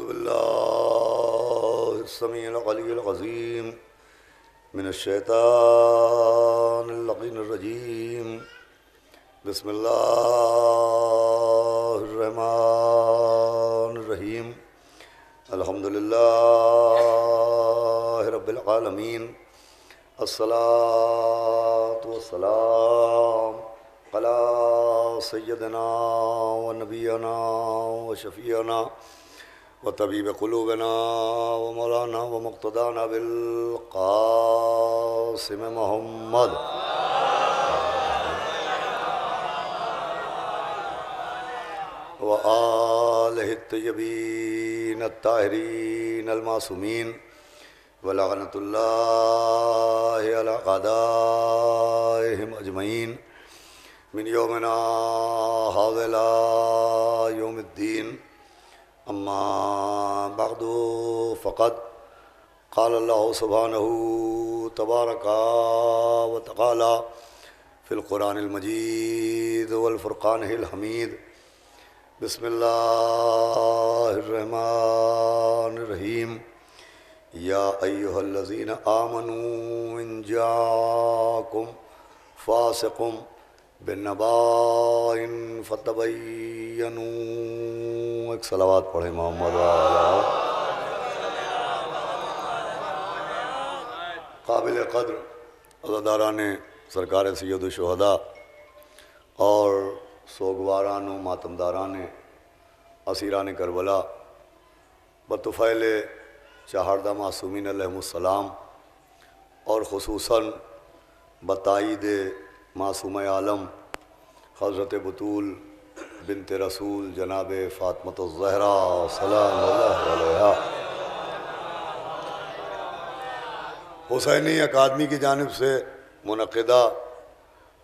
औज़ुबिल्लाहिस्समीइल अलीय्यिल अज़ीम मिनश्शैतानिर रजीम बिस्मिल्लाहिर रहमानिर रहीम अल्हम्दुलिल्लाहि रब्बिल आलमीन अस्सलातु वस्सलाम अला सय्यदिना व नबियना व शफ़ीअना व तबीब क़ुलूबिना व मौलाना व मुक़्तदाना बिल क़ासिम मुहम्मद व आलिहि तय्यबीन अत्ताहिरीन अल-मासूमीन व लअनतुल्लाहि अला अअदाइहिम अजमईन मिन यौमिना हाज़ा इला यौमिद्दीन अम्मा बअदु फ़क़द क़ाल अल्लाहु सुब्हानहु तबारका व तआला फ़िल क़ुरानिल मजीद वल फ़ुरक़ानिल हमीद बिस्मिल्लाहिर रहमानिर रहीम या अय्युहल्लज़ीना आमनू इन जाअकुम फ़ासिक़ुम बिन्नबाइन फ़तबय्यनू। एक सलावत पढ़े मोहम्मद वाला। काबिल क़द्र अज़ादारान सरकार सैयद शुहदा और सोगवारान मातमदारान असीरान करबला बतुफ़ैल चहारदा मासूमीन अलैहिमुस्सलाम और ख़ुसूसन बताईद मासूम आलम हज़रत बतूल बिनत रसूल जनाब फ़ातिमा-उज़-ज़हरा सलामुल्लाहि अलैहा हुसैनी अकादमी की जानिब से मुनक़िदा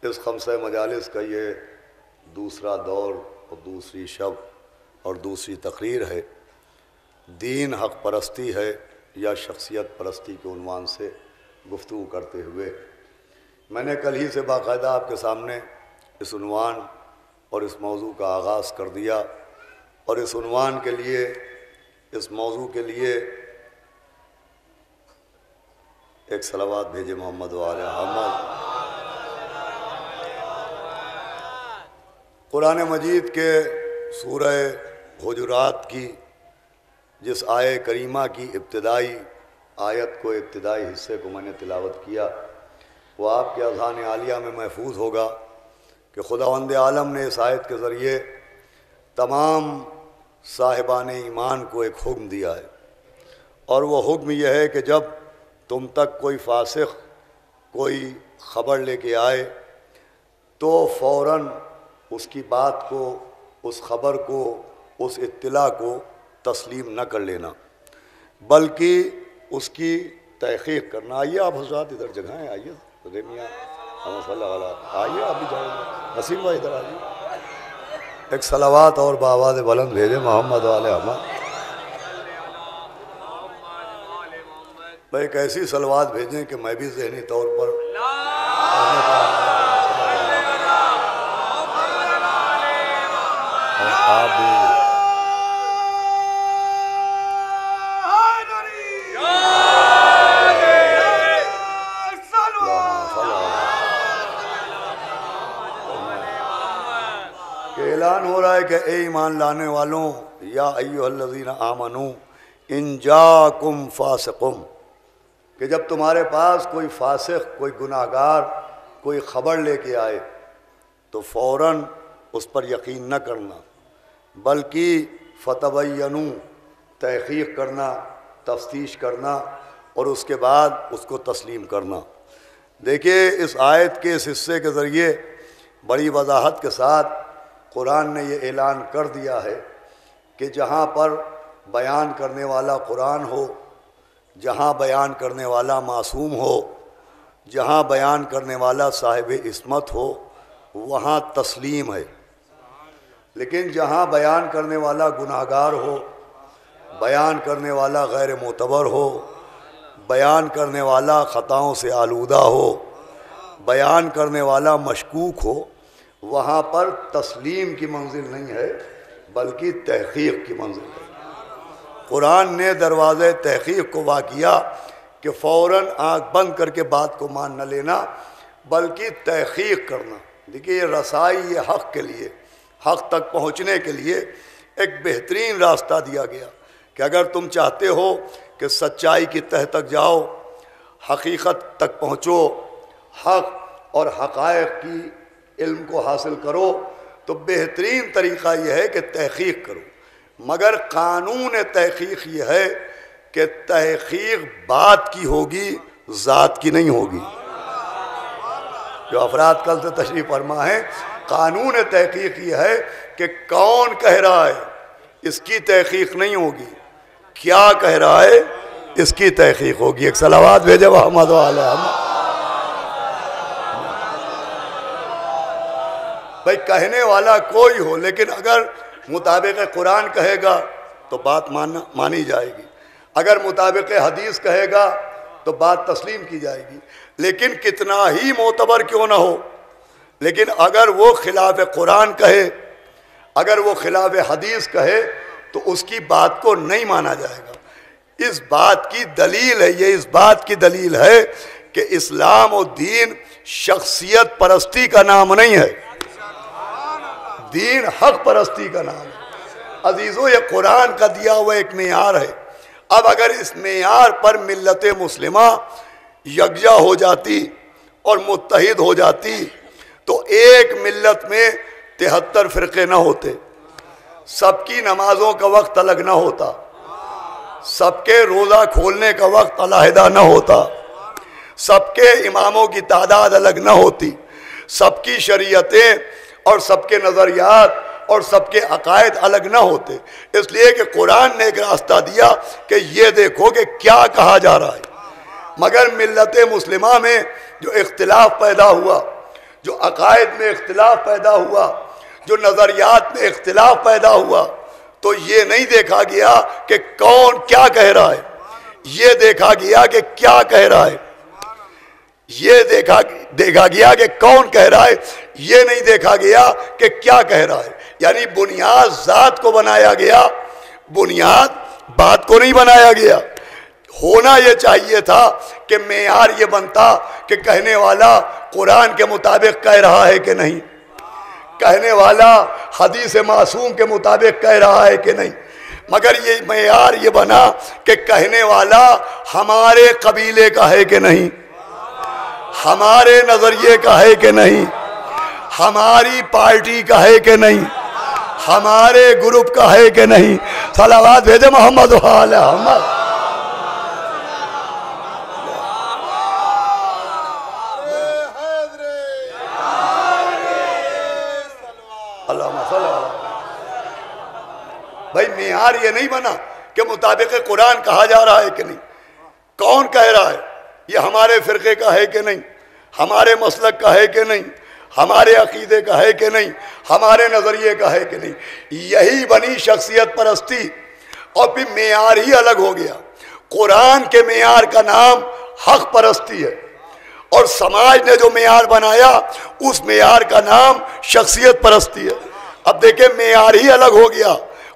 इस खमसे मजालिस का ये दूसरा दौर और दूसरी शब और दूसरी तकरीर है। दीन हक़ परस्ती है या शख्सियत परस्ती के उन्वान से गुफ्तगू करते हुए मैंने कल ही से बाकायदा आपके सामने इस उन्वान और इस मौजू का आगाज़ कर दिया और इस उन्वान के लिए, इस मौजू के लिए एक सलावत भेजे मोहम्मद वाले मोहम्मद। कुरान मजीद के सूरह हुजुरात की जिस आय करीमा की इब्तिदाई आयत को, इब्तिदाई हिस्से को मैंने तिलावत किया वो आपके अज़हान आलिया में महफूज होगा कि खुदावंद आलम ने इस आयत के ज़रिए तमाम साहिबान ईमान को एक हुक्म दिया है और वो हुक्म यह है कि जब तुम तक कोई फासिक कोई ख़बर लेके आए तो फ़ौरन उसकी बात को, उस ख़बर को, उस इत्तिला को तस्लीम न कर लेना बल्कि उसकी तहक़ीक़ करना। आइए आप हज़रात इधर जगह हैं, आइए मियाँ आइए आप भी जाइए, नसीम भाई इधर आइए। एक सलावत और बावाज़ बुलंद भेजे मोहम्मद वाले अहमद भाई। एक ऐसी सलवात भेजें कि मैं भी ज़हनी तौर पर आप भी ऐलान हो रहा है कि ए ईमान लाने वालों, या अय्युहल्लज़ीना आमनू इन जाकुम फासिकुम, कि जब तुम्हारे पास कोई फासिक, कोई गुनाहगार कोई ख़बर लेके आए तो फ़ौरन उस पर यकीन न करना बल्कि फ़तबय्यनू तहक़ीक़ करना, तफ्तीश करना और उसके बाद उसको तस्लीम करना। देखिए इस आयत के इस हिस्से के ज़रिए बड़ी वज़ाहत के साथ कुरान ने ये ऐलान कर दिया है कि जहाँ पर बयान करने वाला कुरान हो, जहाँ बयान करने वाला मासूम हो, जहाँ बयान करने वाला साहिब इस्मत हो वहाँ तस्लीम है। लेकिन जहाँ बयान करने वाला गुनाहगार हो, बयान करने वाला गैर मोतबर हो, बयान करने वाला ख़ताओं से आलूदा हो, बयान करने वाला मशकूक हो, वहाँ पर तस्लीम की मंजिल नहीं है बल्कि तहक़ीक़ की मंजिल है। कुरान ने दरवाज़े तहक़ीक़ को वाक़ किया कि फ़ौरन आँख बंद करके बात को मान न लेना, बल्कि तहक़ीक़ करना। देखिए ये रसाई, ये हक़ के लिए, हक़ तक पहुँचने के लिए एक बेहतरीन रास्ता दिया गया कि अगर तुम चाहते हो कि सच्चाई की तह तक जाओ, हकीकत तक पहुँचो, हक़ और हक़ाइक़ की इल्म को हासिल करो, तो बेहतरीन तरीक़ा यह है कि तहक़ीक़ करो। मगर कानून तहक़ीक़ ये है कि तहक़ीक़ बात की होगी, ज़ात की नहीं होगी। जो अफराद कल से तशरीफ़ फरमा है, कानून तहक़ीक़ ये है कि कौन कह रहा है इसकी तहक़ीक़ नहीं होगी, क्या कह रहा है इसकी तहक़ीक़ होगी। एक सलावात भेजे मोहम्मद वाला। भाई कहने वाला कोई हो, लेकिन अगर मुताबिक कुरान कहेगा तो बात मानी जाएगी, अगर मुताबिक हदीस कहेगा तो बात तस्लीम की जाएगी। लेकिन कितना ही मोतबर क्यों ना हो, लेकिन अगर वो खिलाफ कुरान कहे, अगर वो खिलाफ हदीस कहे, तो उसकी बात को नहीं माना जाएगा। इस बात की दलील है, ये इस बात की दलील है कि इस्लाम और दीन शख्सियत परस्ती का नाम नहीं है, दीन हक परस्ती का नाम है। अजीज़ों, ये कुरान का दिया हुआ एक मेयार है। अब अगर इस मेयार पर मिल्लत मुस्लिमा यकजा हो जाती और मुत्तहिद हो जाती तो एक मिल्लत में 73 फ़िरक़े न होते, सबकी नमाजों का वक्त अलग न होता, सबके रोज़ा खोलने का वक्त अलहदा न होता, सबके इमामों की तादाद अलग न होती, सबकी शरीयतें और सबके नज़रियात और सबके अकायद अलग न होते। इसलिए कि कुरान ने एक रास्ता दिया कि ये देखो कि क्या कहा जा रहा है। मगर मिल्लत मुस्लिमा में जो इख्तिलाफ पैदा हुआ, जो अकायद में इख्तिलाफ पैदा हुआ, जो नज़रियात में इख्तिलाफ पैदा हुआ, तो ये नहीं देखा गया कि कौन क्या कह रहा है, ये देखा गया कि क्या कह रहा है। ये देखा गया कि कौन कह रहा है, ये नहीं देखा गया कि क्या कह रहा है। यानी बुनियाद ज़ात को बनाया गया, बुनियाद बात को नहीं बनाया गया। होना ये चाहिए था कि मेयार ये बनता कि कहने वाला कुरान के मुताबिक कह रहा है कि नहीं, कहने वाला हदीस मासूम के मुताबिक कह रहा है कि नहीं। मगर ये मेयार ये बना कि कहने वाला हमारे कबीले का है कि नहीं, हमारे नज़रिए का है कि नहीं, हमारी पार्टी का है कि नहीं, हमारे ग्रुप का है कि नहीं। सलावत भेजे मोहम्मद वाला मोहम्मद। भाई मेयार ये नहीं बना कि मुताबिक कुरान कहा जा रहा है कि नहीं, कौन कह रहा है, ये हमारे फ़िरक़े का है कि नहीं, हमारे मसलक का है कि नहीं, हमारे अकीदे का है कि नहीं, हमारे नज़रिए का है कि नहीं। यही बनी शख्सियत परस्ती और फिर मेयार ही अलग हो गया। कुरान के मेयार का नाम हक परस्ती है और समाज ने जो मेयार बनाया उस मेयार का नाम शख्सियत परस्ती है। अब देखें, मेयार ही अलग हो गया।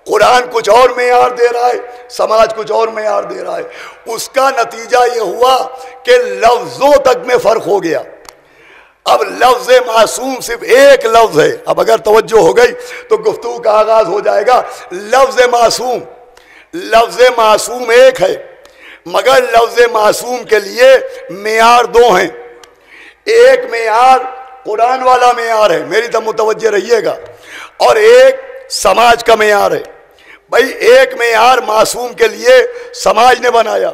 कुरान कुछ और मेयार दे रहा है, समाज कुछ और मेयार दे रहा है। उसका नतीजा ये हुआ कि लफ्ज़ों तक में फ़र्क हो गया। अब लफ्ज़ मासूम सिर्फ एक लफ्ज़ है। अब अगर तवज्जो हो गई तो गुफ्तगू का आगाज़ हो जाएगा। लफ्ज़ मासूम एक है, मगर लफ्ज़ मासूम के लिए मेयार दो हैं। एक मेयार कुरान वाला मेयार है, मेरी तरफ मुतवज्जे रहिएगा, और एक समाज का मेयार है। भाई एक मेयार मासूम के लिए समाज ने बनाया,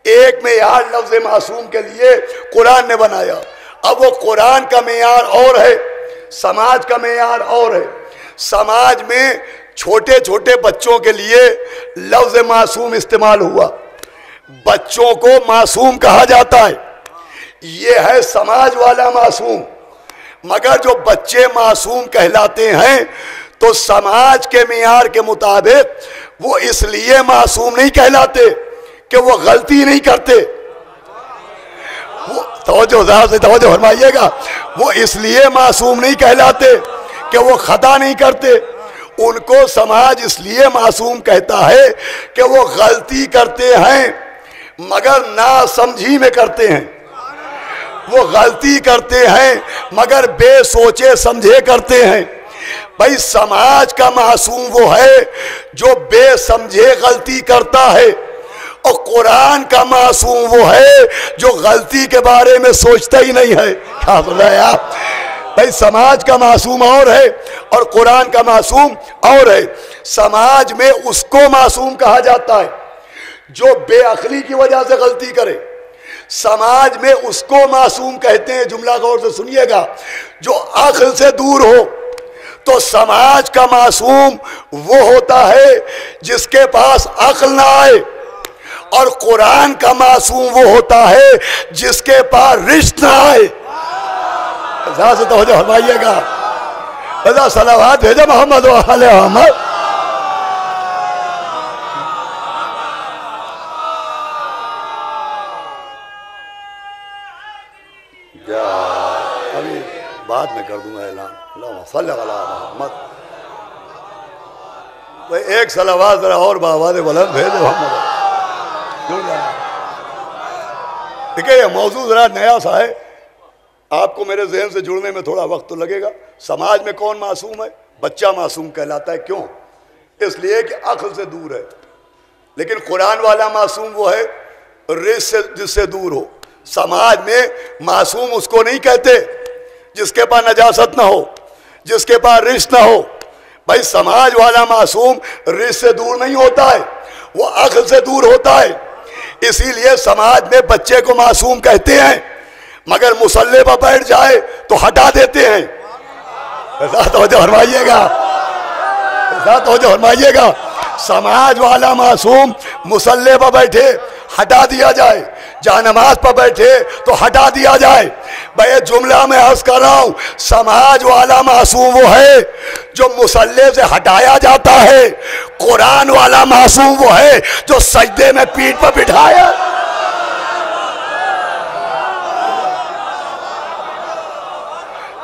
एक मेयार लफ्ज़ मासूम के लिए कुरान ने बनाया। अब वो कुरान का मेयार और है, समाज का मेयार और है। समाज में छोटे छोटे बच्चों के लिए लफ्ज़ मासूम इस्तेमाल हुआ, बच्चों को मासूम कहा जाता है, ये है समाज वाला मासूम। मगर जो बच्चे मासूम कहलाते हैं तो समाज के मेयार के मुताबिक वो इसलिए मासूम नहीं कहलाते कि वो गलती नहीं करते। वो तवज्जो से तवज्जो फरमाइएगा, वो इसलिए मासूम नहीं कहलाते कि वो खता नहीं करते, उनको समाज इसलिए मासूम कहता है कि वो गलती करते हैं मगर नासमझी में करते हैं, वो गलती करते हैं मगर बेसोचे समझे करते हैं। भाई समाज का मासूम वो है जो बेसमझे गलती करता है, और कुरान का मासूम वो है जो गलती के बारे में सोचता ही नहीं है। क्या बोला यार? भाई समाज का मासूम और है और कुरान का मासूम और है। समाज में उसको मासूम कहा जाता है जो बेअक्ली की वजह से गलती करे, समाज में उसको मासूम कहते हैं, जुमला गौर से सुनिएगा, जो अक्ल से दूर हो। तो समाज का मासूम वो होता है जिसके पास अक्ल ना आए, और कुरान का मासूम वो होता है जिसके पास रिश्त ना आए। से तो फरमाइएगा, सलावत भेजा मोहम्मद व आले मोहम्मद। अभी बाद में कर दूंगा ऐलान। मोहम्मद भाई एक सलावत जरा और बाबा दे बुलंद भेज दो मोहम्मद। देखिए ये मौजूद जरा नया सा है, आपको मेरे जहन से जुड़ने में थोड़ा वक्त तो लगेगा। समाज में कौन मासूम है? बच्चा मासूम कहलाता है। क्यों? इसलिए कि अक्ल से दूर है। लेकिन कुरान वाला मासूम वो है रिश्त से जिससे दूर हो। समाज में मासूम उसको नहीं कहते जिसके पास नजासत ना हो, जिसके पास रिश्त ना हो। भाई समाज वाला मासूम रिश्त से दूर नहीं होता है, वो अक्ल से दूर होता है। इसीलिए समाज में बच्चे को मासूम कहते हैं, मगर मुसल्ले पर बैठ जाए तो हटा देते हैं। फरमाइएगा, समाज वाला मासूम मुसल्ले पर बैठे हटा दिया जाए, जहाँ नमाज पर बैठे तो हटा दिया जाए। भाई जुमला में अर्ज कर रहा हूं, समाज वाला मासूम वो है जो मुसल्ले से हटाया जाता है, कुरान वाला मासूम वो है जो सजदे में पीठ पर बिठाया।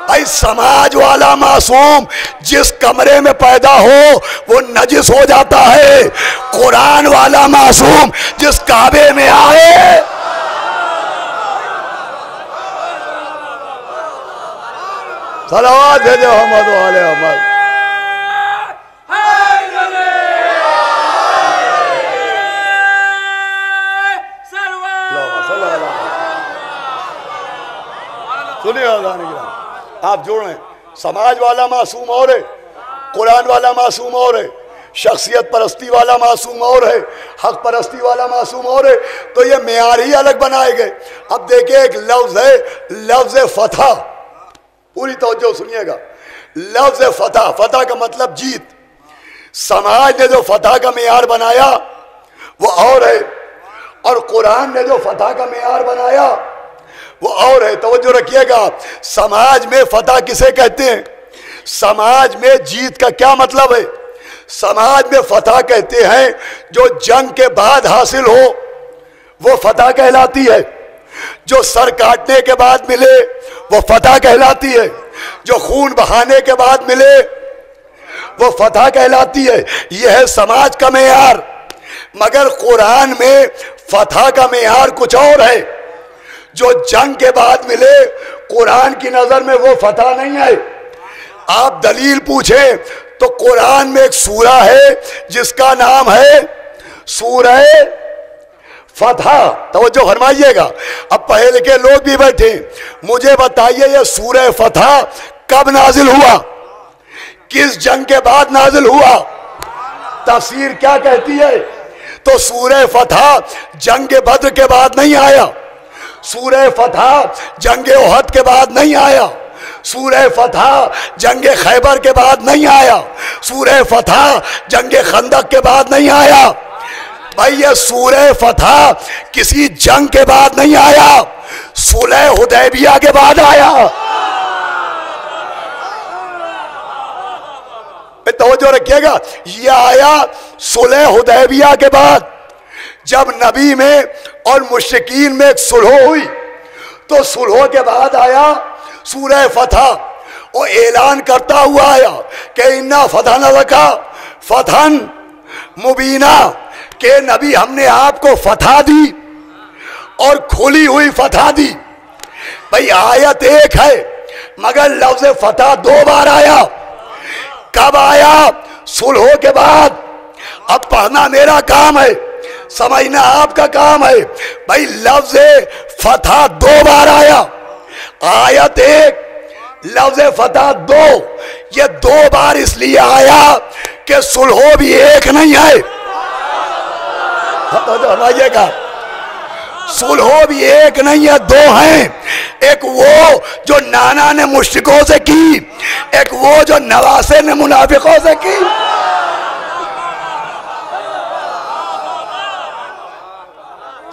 भाई समाज वाला मासूम जिस कमरे में पैदा हो वो नजिस हो जाता है, कुरान वाला मासूम जिस काबे में आए। सलावत भेजो मोहम्मद वाले मोहम्मद। सुनिए आप जोड़ रहे हैं, समाज वाला मासूम और है, कुरान वाला मासूम और है, शख्सियत परस्ती वाला मासूम और है, हक परस्ती वाला मासूम और है। तो ये मेयार ही अलग बनाए गए। अब देखिए एक लफ्ज है, लफ्ज फतह, पूरी तवज्जो सुनिएगा। लफ्ज फतह, फतह का मतलब जीत। समाज ने जो फतह का मेयार बनाया वो और है, और कुरान ने जो फतह का मेयार बनाया वो और है। तवज्जो रखिएगा, समाज में फतह किसे कहते हैं? समाज में जीत का क्या मतलब है? समाज में फतह कहते हैं जो जंग के बाद हासिल हो वो फतह कहलाती है, जो सर काटने के बाद मिले वो फतह कहलाती है, जो खून बहाने के बाद मिले वो फतह कहलाती है। यह है समाज का मेयार। मगर कुरान में फतह का मेयार कुछ और है। जो जंग के बाद मिले कुरान की नजर में वो फतह नहीं है। आप दलील पूछें तो कुरान में एक सूरा है जिसका नाम है सूरह फतह। तवज्जो फरमाइएगा, अब पहले के लोग भी बैठे, मुझे बताइए ये सूरह फतह कब नाजिल हुआ, किस जंग के बाद नाजिल हुआ, तफसीर क्या कहती है? तो सूरह फतह जंग बद्र के बाद नहीं आया, सूरह फतह जंग ओहद के बाद नहीं आया, सूरह फतह जंग खैबर के बाद नहीं आया, सूरह फतह जंग खंदक के बाद नहीं आया। भाई ये सूरह फतह किसी जंग के बाद नहीं आया, सुलह हुदैबिया के बाद आया। तवज्जो रखिएगा, ये आया सुलह हुदैबिया के बाद, जब नबी में और मुश्रिकीन में एक सुलह हुई, तो सुलह के बाद आया सूरह फतह। वो ऐलान करता हुआ आया कि इन्ना फतहना लका फतहन मुबीना, के नबी हमने आपको फतह दी और खुली हुई फतह दी। भाई आयत एक है मगर लफ्ज फतह 2 बार आया। कब आया? सुलह के बाद। अब पढ़ना मेरा काम है, समझना आपका काम है। भाई लफ्ज फतह 2 बार आया। आयत 1, लफ्ज फतह 2। ये 2 बार इसलिए आया कि सुलह भी एक नहीं है। समझिएगा, सुलह भी एक नहीं है, 2 हैं। एक वो जो नाना ने मुश्रिकों से की, एक वो जो नवासे ने मुनाफिकों से की।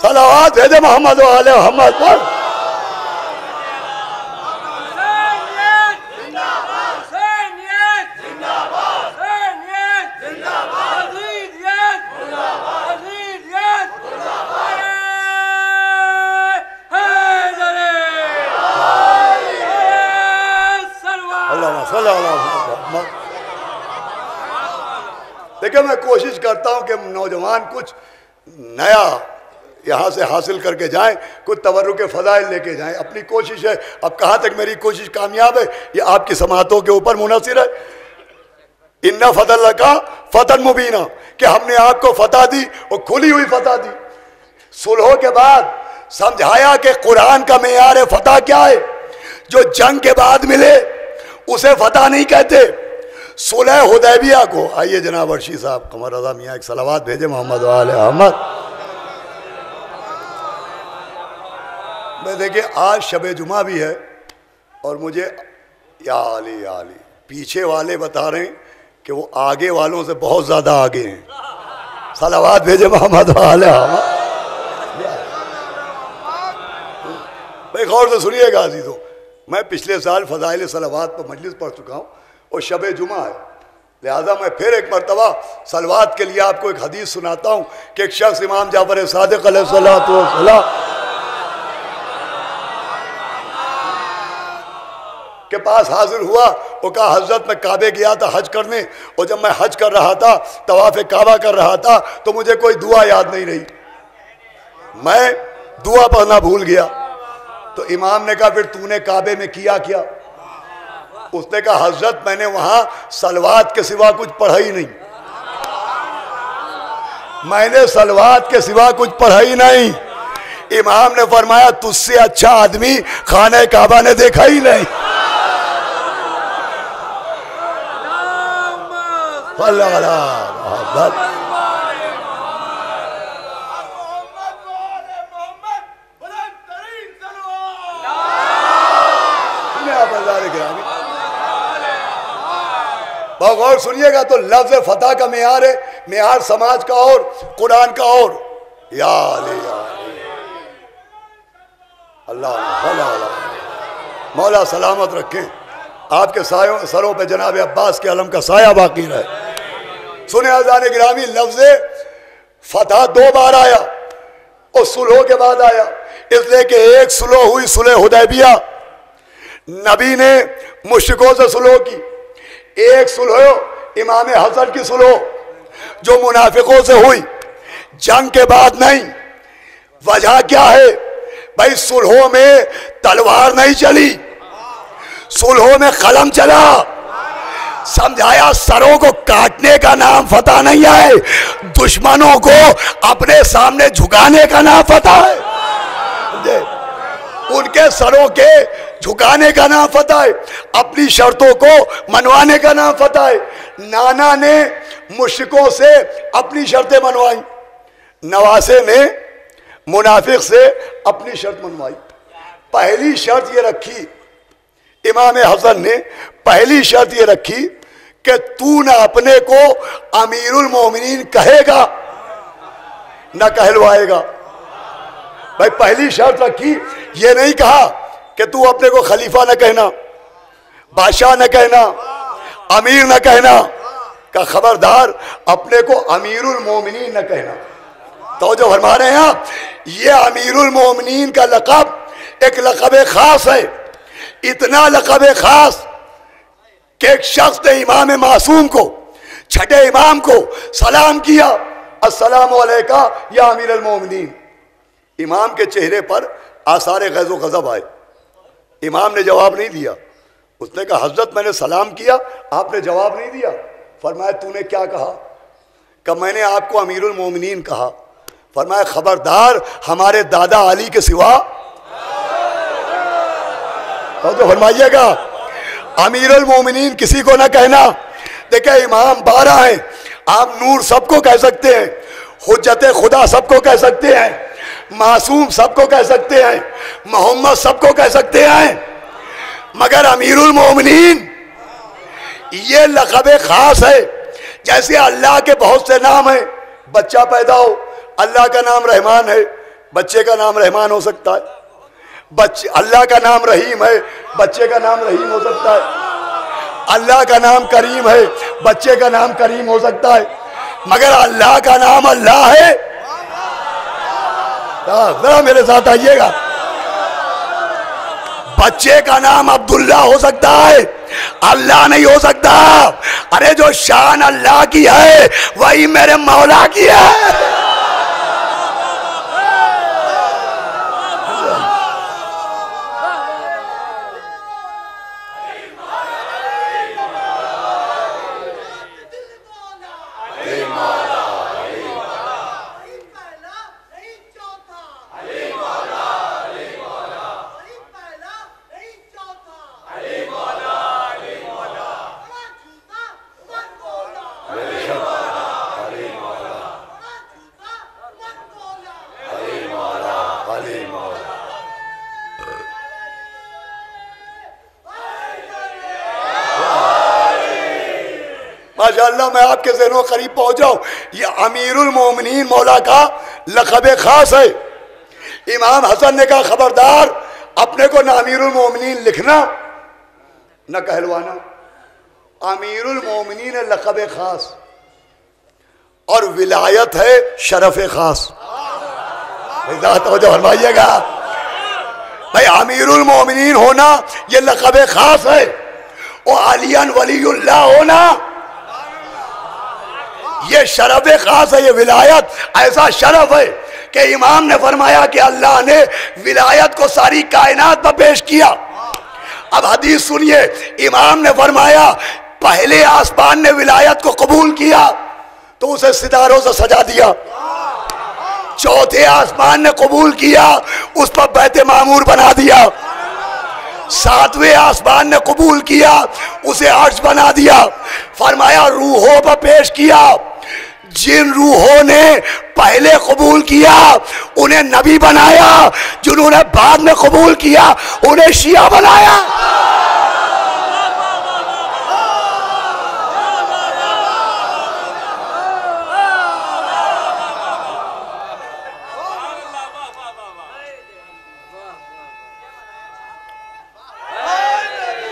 सलावत भेजे मोहम्मद वाले मोहम्मद पर। देखिए, मैं कोशिश करता हूं कि नौजवान कुछ नया यहां से हासिल करके जाएं, कुछ तवर्रुक फज़ाइल लेके जाएं। अपनी कोशिश है। अब कहां तक मेरी कोशिश कामयाब है ये आपकी समातों के ऊपर मुनहसिर है। इन्ना फतह का फतन मुबीना, कि हमने आपको फतह दी और खुली हुई फतह दी। सुलह के बाद समझाया कि कुरान का मेयार फतह क्या है। जो जंग के बाद मिले उसे फतह नहीं कहते। सुलह हुदैबिया को, आइए जनाब अर्शी साहब कमर रज़ा मियाँ एक सलावत भेजे मोहम्मद वाले मोहम्मद। मैं देखिए आज शब जुमा भी है और मुझे या अली पीछे वाले बता रहे हैं कि वो आगे वालों से बहुत ज्यादा आगे हैं। सलावत भेजे मोहम्मद वाले मोहम्मद। भाई गौर से सुनिएगा अजीजों, मैं पिछले साल फज़ाइल सलावत पर मजलिस पढ़ चुका हूँ और शब जुमा है, लिहाजा मैं फिर एक मरतबा सलवात के लिए आपको एक हदीस सुनाता हूँ कि एक शख्स इमाम जाफर सादिक अलैहिस्सलाम के पास हाजिर हुआ। वो कहा हजरत मैं काबे गया था हज करने, और जब मैं हज कर रहा था, तवाफ काबा कर रहा था, तो मुझे कोई दुआ याद नहीं रही, मैं दुआ पढ़ना भूल गया। तो इमाम ने कहा फिर तूने काबे में किया क्या? उसने कहा हजरत मैंने वहां सलवात के सिवा कुछ पढ़ा ही नहीं, मैंने सलवात के सिवा कुछ पढ़ा ही नहीं। इमाम ने फरमाया तुझसे अच्छा आदमी खाने काबा ने देखा ही नहीं। बहुत गौर सुनिएगा। तो लफ्ज फतह का मेयार है, मेयार समाज का और कुरान का और। या अल्लाह मौला सलामत रखे, आपके सरों पे जनाब अब्बास के अलम का साया बाकी रहे। सुने अज़ान गिरामी, लफ्ज फतह 2 बार आया और सुलह के बाद आया, इसलिए कि एक सुलह हुई सुलह हुदैबिया, नबी ने मुश्रिकों से सुलह की। एक सुलह इमाम हसन की सुलह जो मुनाफिकों से हुई, जंग के बाद नहीं। वजह क्या है भाई? सुलह में तलवार नहीं चली, सुलह में कलम चला। समझाया सरों को काटने का नाम फतह नहीं है, दुश्मनों को अपने सामने झुकाने का नाम फतह है। उनके सरों के झुकाने का नाम फतह है, अपनी शर्तों को मनवाने का नाम फतह है। नाना ने मुश्रिकों से अपनी शर्तें मनवाई, नवासे ने मुनाफिक से अपनी शर्त मनवाई। पहली शर्त ये रखी इमाम हसन ने, पहली शर्त ये रखी कि तू ना अपने को अमीरुल मोमिनीन कहेगा ना कहलवाएगा। भाई पहली शर्त रखी, ये नहीं कहा कि तू अपने को खलीफा न कहना, बादशाह न कहना, अमीर न कहना, का खबरदार अपने को अमीरुल मोमिनीन न कहना। तो जो फरमा रहे हैं आप, ये अमीरुल मोमिनीन का लक़ब एक लक़ब खास है, इतना लक़ब खास कि एक शख्स ने इमाम मासूम को, छठे इमाम को सलाम किया, अस्सलामु अलैका या अमीर अल मोमिनीन। इमाम के चेहरे पर आसार गज़ो गज़ब आए। इमाम ने जवाब नहीं दिया। उसने कहा हजरत मैंने सलाम किया, आपने जवाब नहीं दिया। फरमाया तूने क्या कहा? कि मैंने आपको अमीरुल मोमिनीन कहा। फरमाया खबरदार हमारे दादा अली के सिवा, तो फरमाइएगा अमीरुल मोमिनीन किसी को ना कहना। देखिए इमाम 12 हैं, आप नूर सबको कह सकते हैं, हुज्जत खुदा सबको कह सकते हैं, मासूम सबको कह सकते हैं, मोहम्मद सबको कह सकते हैं, मगर अमीरुल मोमिनीन ये लक़ब खास है। जैसे अल्लाह के बहुत से नाम हैं, बच्चा पैदा हो अल्लाह का नाम रहमान है, बच्चे का नाम रहमान हो सकता है। बच्चे अल्लाह का नाम रहीम है, बच्चे का नाम रहीम हो सकता है। अल्लाह का नाम करीम है, बच्चे का नाम करीम हो सकता है। मगर अल्लाह का नाम अल्लाह है। जरा मेरे साथ आइएगा, बच्चे का नाम अब्दुल्ला हो सकता है, अल्लाह नहीं हो सकता। अरे जो शान अल्लाह की है वही मेरे मौला की है। माशाअल्लाह मैं आपके ज़हनों करीब पहुंच जाऊं। ये अमीरुल मोमिनीन मौला का लक़ब खास है। इमाम हसन ने कहा खबरदार अपने को ना अमीरुल मोमिनीन लिखना न कहलवाना। अमीरुल मोमिनीन है लक़ब खास और विलायत है शरफ खास। फरमाइएगा भाई अमीरुल मोमिनीन होना ये लक़ब खास है और अलियन वलीउल्लाह होना ये शरफ खास है। ये विलायत ऐसा शरफ है कि इमाम ने फरमाया कि अल्लाह ने विलायत को सारी कायनात पर पेश किया। अब हदीस सुनिए, इमाम ने फरमाया पहले आसमान ने विलायत को कबूल किया तो उसे सितारों से सजा दिया। चौथे आसमान ने कबूल किया, उस पर बैत मामूर बना दिया। सातवें आसमान ने कबूल किया, उसे अर्श बना दिया। फरमाया रूहों पर पेश किया, जिन रूहों ने पहले कबूल किया उन्हें नबी बनाया, जिन्होंने बाद में कबूल किया उन्हें शिया बनाया।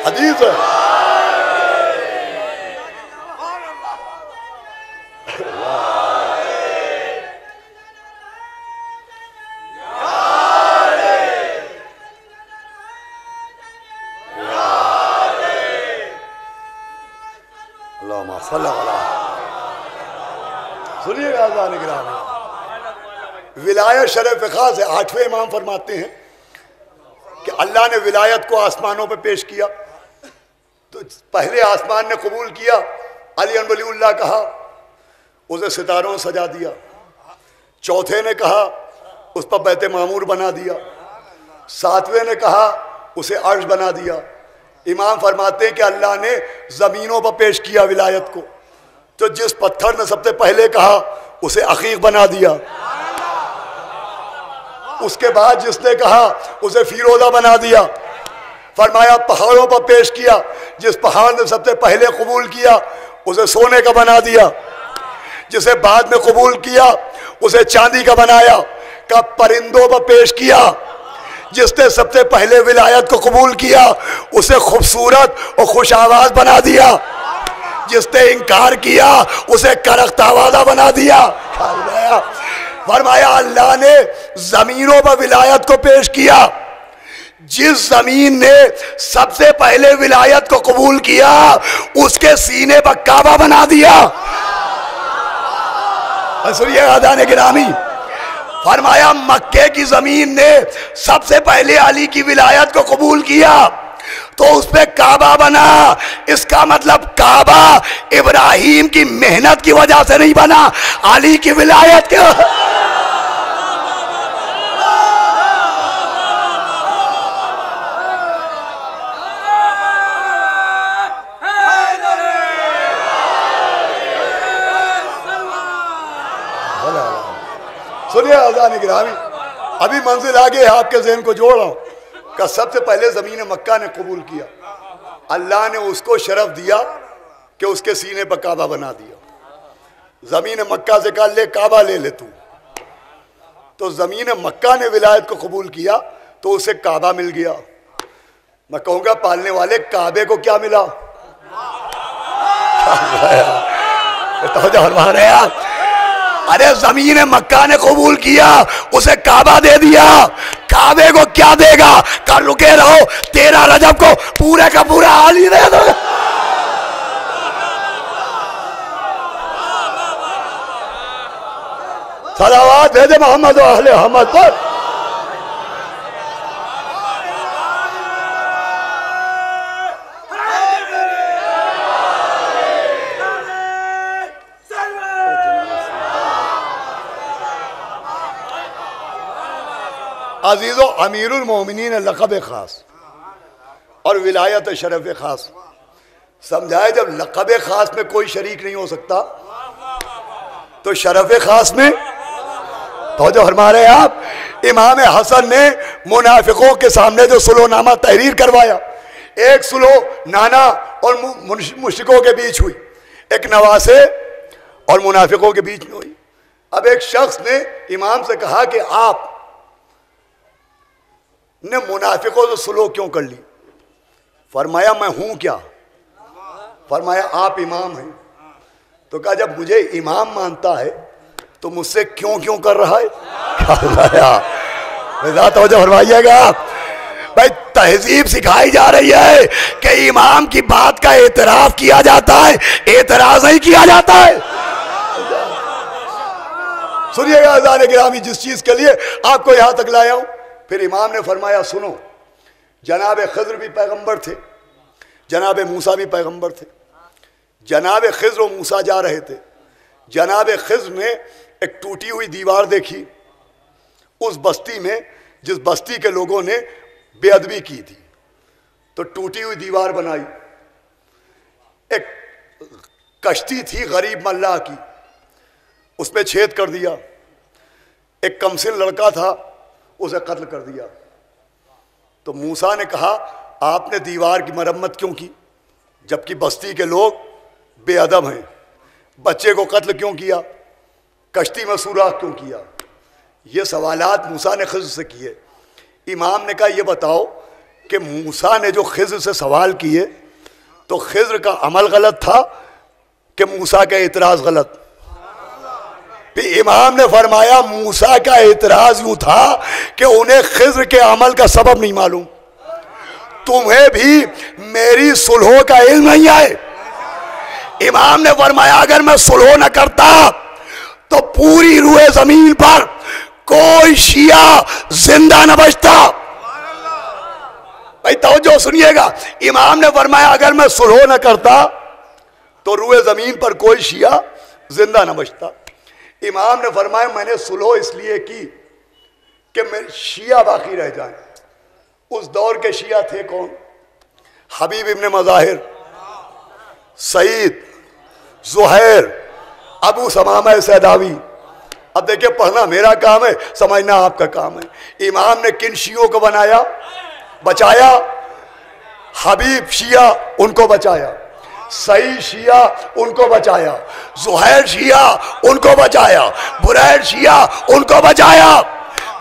हदीस है। सुनिएगा विलायत शरफ खास है। 8वें इमाम फरमाते हैं कि अल्लाह ने विलायत को आसमानों पे पेश किया तो पहले आसमान ने कबूल किया, अली वलीउल्लाह कहा, उसे सितारों से सजा दिया। चौथे ने कहा, उस पर बैत मामूर बना दिया। सातवें ने कहा, उसे अर्श बना दिया। इमाम फरमाते हैं कि अल्लाह ने ज़मीनों पर पेश किया विलायत को, तो जिस पत्थर ने सबसे पहले कहा उसे अकीक बना दिया। उसके बाद जिसने कहा उसे फिरोजा बना दिया। फरमाया पहाड़ों पर पेश किया, जिस पहाड़ ने सबसे पहले कबूल किया उसे सोने का बना दिया, जिसे बाद में कबूल किया उसे चांदी का बनाया। का परिंदों पर पेश किया, जिसने सबसे पहले विलायत को कबूल किया उसे खूबसूरत और खुश आवाज बना दिया, जिसने इनकार किया उसे करख्तावादा बना दिया। फरमाया अल्लाह ने जमीनों पर विलायत को पेश किया, जिस जमीन ने सबसे पहले विलायत को कबूल किया उसके सीने पर काबा बना दिया। सुनिए आदान गिरामी, फरमाया मक्के की जमीन ने सबसे पहले अली की विलायत को कबूल किया तो उस पे काबा बना। इसका मतलब काबा इब्राहिम की मेहनत की वजह से नहीं बना, अली की विलायत के। सुनिए आज़ान गिरामी, अभी मंजिल आगे आपके ज़हन को जोड़ रहा हूं का सबसे पहले ज़मीन मक्का ने कबूल किया, अल्लाह ने उसको शरफ दिया कि उसके सीने पर काबा बना दिया। ज़मीन मक्का से कहा ले काबा ले ले तू, तो ज़मीन मक्का ने विलायत को कबूल किया तो उसे काबा मिल गया। मैं कहूँगा पालने वाले काबे को क्या मिला? अरे ज़मीन मक्का ने कबूल किया उसे काबा दे दिया, काबे को क्या देगा? कर रुके रहो, 13 रजब को पूरे का पूरा हाल ही दे दो। सलावत भेजे मोहम्मद और अहले मोहम्मद पर। अजीज़ो अमीरुल मोमिनीन लक़ब ख़ास और विलायत शरफ ख़ास समझाए। जब लक़ब ख़ास में कोई शरीक नहीं हो सकता तो शरफ ख़ास में तो जो हमारे आप इमाम हसन ने मुनाफिकों के सामने जो सुलहनामा तहरीर करवाया, एक सुलह नाना और मुश्रिकों के बीच हुई, एक नवासे और मुनाफिकों के बीच में हुई। अब एक शख्स ने इमाम से कहा कि आप ने मुनाफिकों से सुलह क्यों कर ली? फरमाया मैं हूं क्या? फरमाया आप इमाम हैं। तो कहा जब मुझे इमाम मानता है तो मुझसे क्यों क्यों कर रहा है? फरमाइएगा भाई, तहजीब सिखाई जा रही है कि इमाम की बात का एतराफ किया जाता है, एतराज नहीं किया जाता है। सुनिएगा अज़ान गिरामी, जिस चीज के लिए आपको यहां तक लाया हूं। फिर इमाम ने फरमाया सुनो, जनाब खिज़्र भी पैगंबर थे, जनाब मूसा भी पैगंबर थे। जनाब खिज़्र और मूसा जा रहे थे, जनाब खिज़्र ने एक टूटी हुई दीवार देखी उस बस्ती में जिस बस्ती के लोगों ने बेअदबी की थी, तो टूटी हुई दीवार बनाई। एक कश्ती थी गरीब मल्लाह की, उसमें छेद कर दिया। एक कमसिन लड़का था, उसे कत्ल कर दिया। तो मूसा ने कहा आपने दीवार की मरम्मत क्यों की जबकि बस्ती के लोग बेअदब हैं? बच्चे को कत्ल क्यों किया? कश्ती में सुराख क्यों किया? ये सवालात मूसा ने खिज़्र से किए। इमाम ने कहा ये बताओ कि मूसा ने जो खिज़्र से सवाल किए तो खिज़्र का अमल गलत था कि मूसा का एतराज़ गलत? इमाम ने फरमाया मूसा का एतराज यूं था कि उन्हें खिज़्र के अमल का सबब नहीं मालूम। तुम्हें भी मेरी सुलह का इल्म नहीं है। इमाम ने फरमाया अगर मैं सुलह न करता तो पूरी रूए जमीन पर कोई शिया जिंदा न बचता। भाई तवज्जो सुनिएगा, इमाम ने फरमाया अगर मैं सुलह न करता तो रूए जमीन पर कोई शिया जिंदा न बचता। इमाम ने फरमाया मैंने सुलह इसलिए की कि मेरे शिया बाकी रह जाएं। उस दौर के शिया थे कौन? हबीब इब्न मज़ाहिर, सईद, ज़ुहैर, अबू समामा सैदावी। अब देखिए पढ़ना मेरा काम है, समझना आपका काम है। इमाम ने किन शियों को बनाया, बचाया? हबीब शिया उनको बचाया, सईद शिया उनको बचाया, ज़ुहैर शिया उनको बचाया, बुरैर शिया उनको बचाया।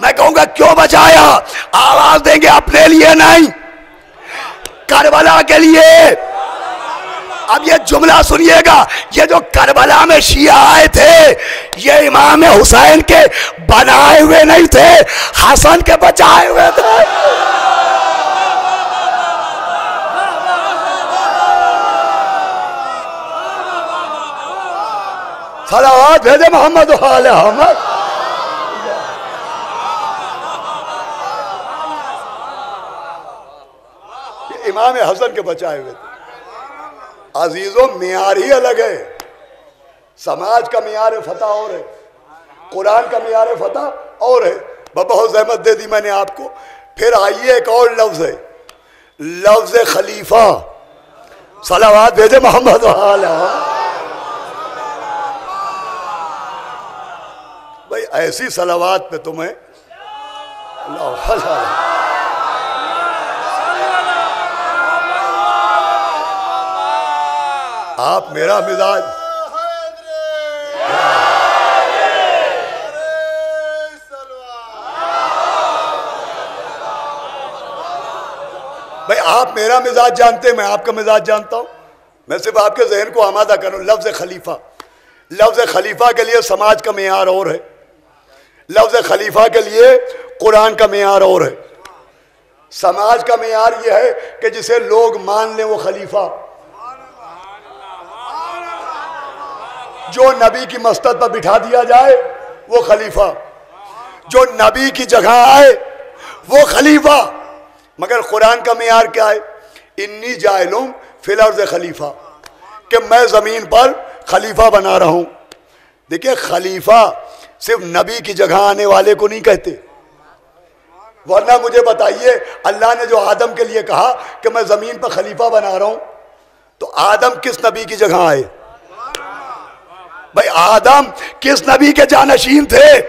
मैं कहूंगा क्यों बचाया? आवाज देंगे अपने लिए नहीं, करबला के लिए। अब ये जुमला सुनिएगा, ये जो करबला में शिया आए थे ये इमाम हुसैन के बनाए हुए नहीं थे, हसन के बचाए हुए थे। सलावत भेजे मोहम्मद वाले अहमद। इमाम हसन के बचाए हुए थे। अजीजों, मियार ही अलग है। समाज का मियार फतह और है, कुरान का मियार फतह और है। बहुत जहमत दे दी मैंने आपको। फिर आइए एक और लफ्ज है, लफ्ज खलीफा। सलावत भेजे मोहम्मद वाले। भाई ऐसी सलावत पे तुम्हें आप मेरा मिजाज भाई आप मेरा मिजाज जानते हैं, मैं आपका मिजाज जानता हूं। मैं सिर्फ आपके जहन को आमादा करूं। लफ्ज खलीफा, लफ्ज खलीफा के लिए समाज का मेयार और है, लफ्ज खलीफा के लिए कुरान का मेयार और है। समाज का मेयार यह है कि जिसे लोग मान लें वो खलीफा, जो नबी की मस्तद पर बिठा दिया जाए वो खलीफा, जो नबी की जगह आए वो खलीफा। मगर कुरान का मेयार क्या है? इन्नी जाइलुम फिल अर्ज़ खलीफा, कि मैं जमीन पर खलीफा बना रहा हूं। देखिए, खलीफा सिर्फ नबी की जगह आने वाले को नहीं कहते, वरना मुझे बताइए, अल्लाह ने जो आदम के लिए कहा कि मैं जमीन पर खलीफा बना रहा हूं, तो आदम किस नबी की जगह आए? भाई आदम किस नबी के जानशीन थे?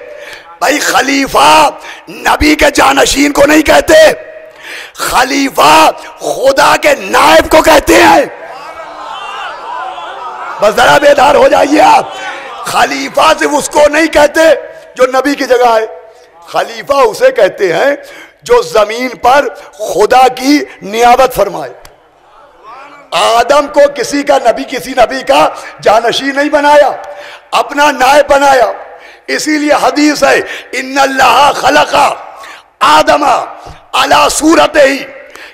भाई खलीफा नबी के जानशीन को नहीं कहते, खलीफा खुदा के नायब को कहते हैं। बस जरा बेदार हो जाइए आप। खलीफा सिर्फ उसको नहीं कहते जो नबी की जगह है, खलीफा उसे कहते हैं जो जमीन पर खुदा की नियाबत फरमाए। आदम को किसी का नबी, किसी नबी का जानशी नहीं बनाया, अपना नायब बनाया। इसीलिए हदीस है, इन्नल्लाह खलका आदमा अला सूरत ही,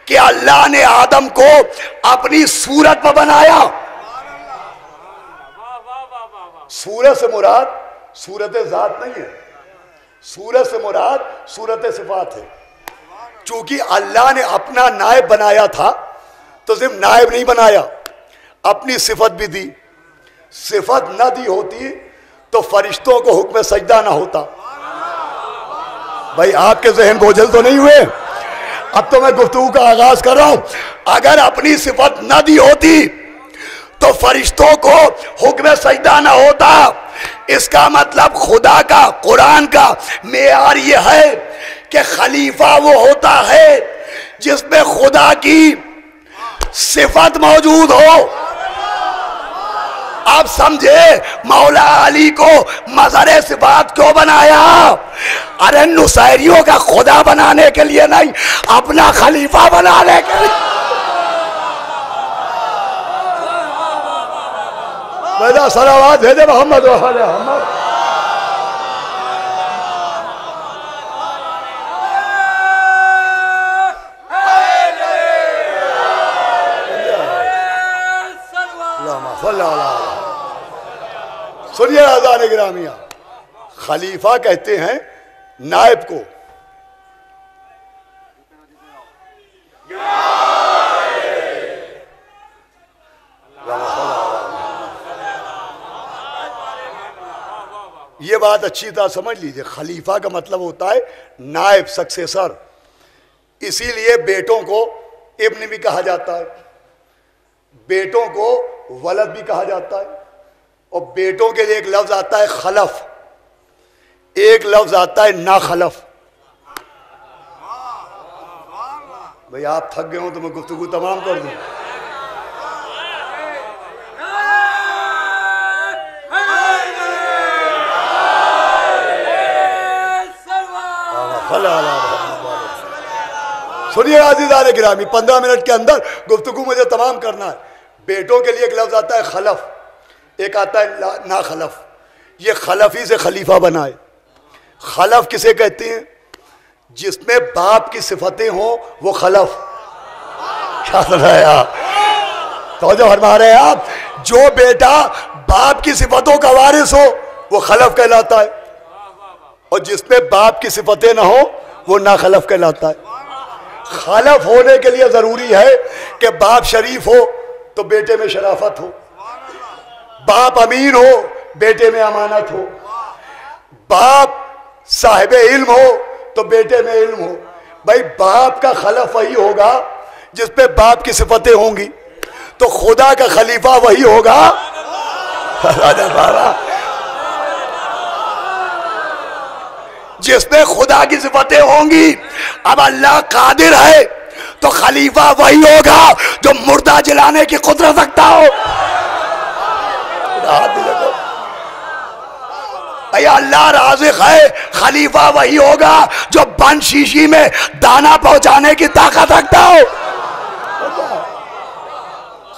कि अल्लाह ने आदम को अपनी सूरत पर बनाया। सूरत से मुराद सूरत जात नहीं है, सूरत से मुराद सूरत सिफात है। चूंकि अल्लाह ने अपना नायब बनाया था, तो सिर्फ नायब नहीं बनाया, अपनी सिफत भी दी। सिफत न दी होती तो फरिश्तों को हुक्म सजदा ना होता। भाई आपके जहन बोझल तो नहीं हुए? अब तो मैं गुफ्तगू का आगाज कर रहा हूं। अगर अपनी सिफत न दी होती तो फरिश्तों को हुक्म सजदा ना होता। इसका मतलब खुदा का, कुरान का मेयार यह है कि खलीफा वो होता है जिसमें खुदा की सिफत मौजूद हो। आप समझे मौला अली को मज़हर सिफात क्यों बनाया? अरे नुसैरियों का खुदा बनाने के लिए नहीं, अपना खलीफा बनाने के लिए। बेदा सलावत भेजे मोहम्मद वाले अहमद। सुनिए आज़ान गिरामिया, खलीफा कहते हैं नायब को। ये बात अच्छी तरह समझ लीजिए, खलीफा का मतलब होता है नायब, सक्सेसर। इसीलिए बेटों को इब्न भी कहा जाता है, बेटों को वलद भी कहा जाता है। और बेटों के लिए एक लफ्ज आता है खलफ, एक लफ्ज आता है ना खलफ। भाई आप थक गए हो तो मैं गुफ्तगू तमाम कर दूं। सुनिए आज़ीज़ान गिरामी, 15 मिनट के अंदर गुफ्तगू मुझे तमाम करना है। बेटों के लिए एक लफ्ज आता है खलफ, एक आता है ना खलफ। ये खलफी से खलीफा बनाए। खलफ किसे कहते हैं? जिसमें बाप की सिफतें हों वो खलफ। क्या सुन रहे हैं आप? तो जो फरमा रहे हैं आप, जो बेटा बाप की सिफतों का वारिस हो वो खलफ कहलाता है, और जिसमें बाप की सिफतें ना हो वो ना खलफ कहलाता है। खलफ होने के लिए जरूरी है कि बाप शरीफ हो तो बेटे में शराफत हो, बाप अमीन हो बेटे में अमानत हो, बाप साहिब इल्म हो तो बेटे में इल्म हो। भाई बाप का खलफ वही होगा जिस पे बाप की सिफतें होंगी, तो खुदा का खलीफा वही होगा राजा बाबा जिसमें खुदा की सिफतें होंगी। अब अल्लाह कादिर है तो खलीफा वही होगा जो मुर्दा जलाने की कुदरत रखता हो। भैया अल्लाह राज़िक़ है, खलीफा वही होगा जो बंद शीशी में दाना पहुंचाने की ताकत रखता हो।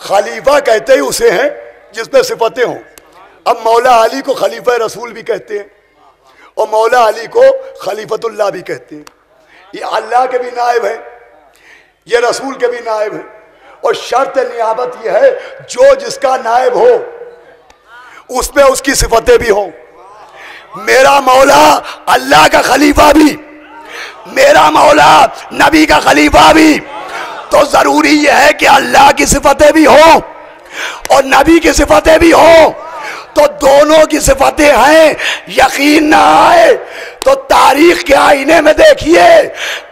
खलीफा कहते ही उसे हैं जिसमें सिफतें हों। अब मौला अली को खलीफा रसूल भी कहते हैं और मौला अली को खलीफतुल्लाह भी कहते हैं। ये अल्लाह के भी नायब हैं, ये रसूल के भी नायब हैं, और शर्त नियाबत ये है जो जिसका नायब हो उसमें उसकी सिफतें भी हों। मेरा मौला अल्लाह का खलीफा भी, मेरा मौला नबी का खलीफा भी, तो जरूरी यह है कि अल्लाह की सिफतें भी हो और नबी की सिफतें भी हो। तो दोनों की सिफतें हैं, यकीन ना आए तो तारीख के आईने में देखिए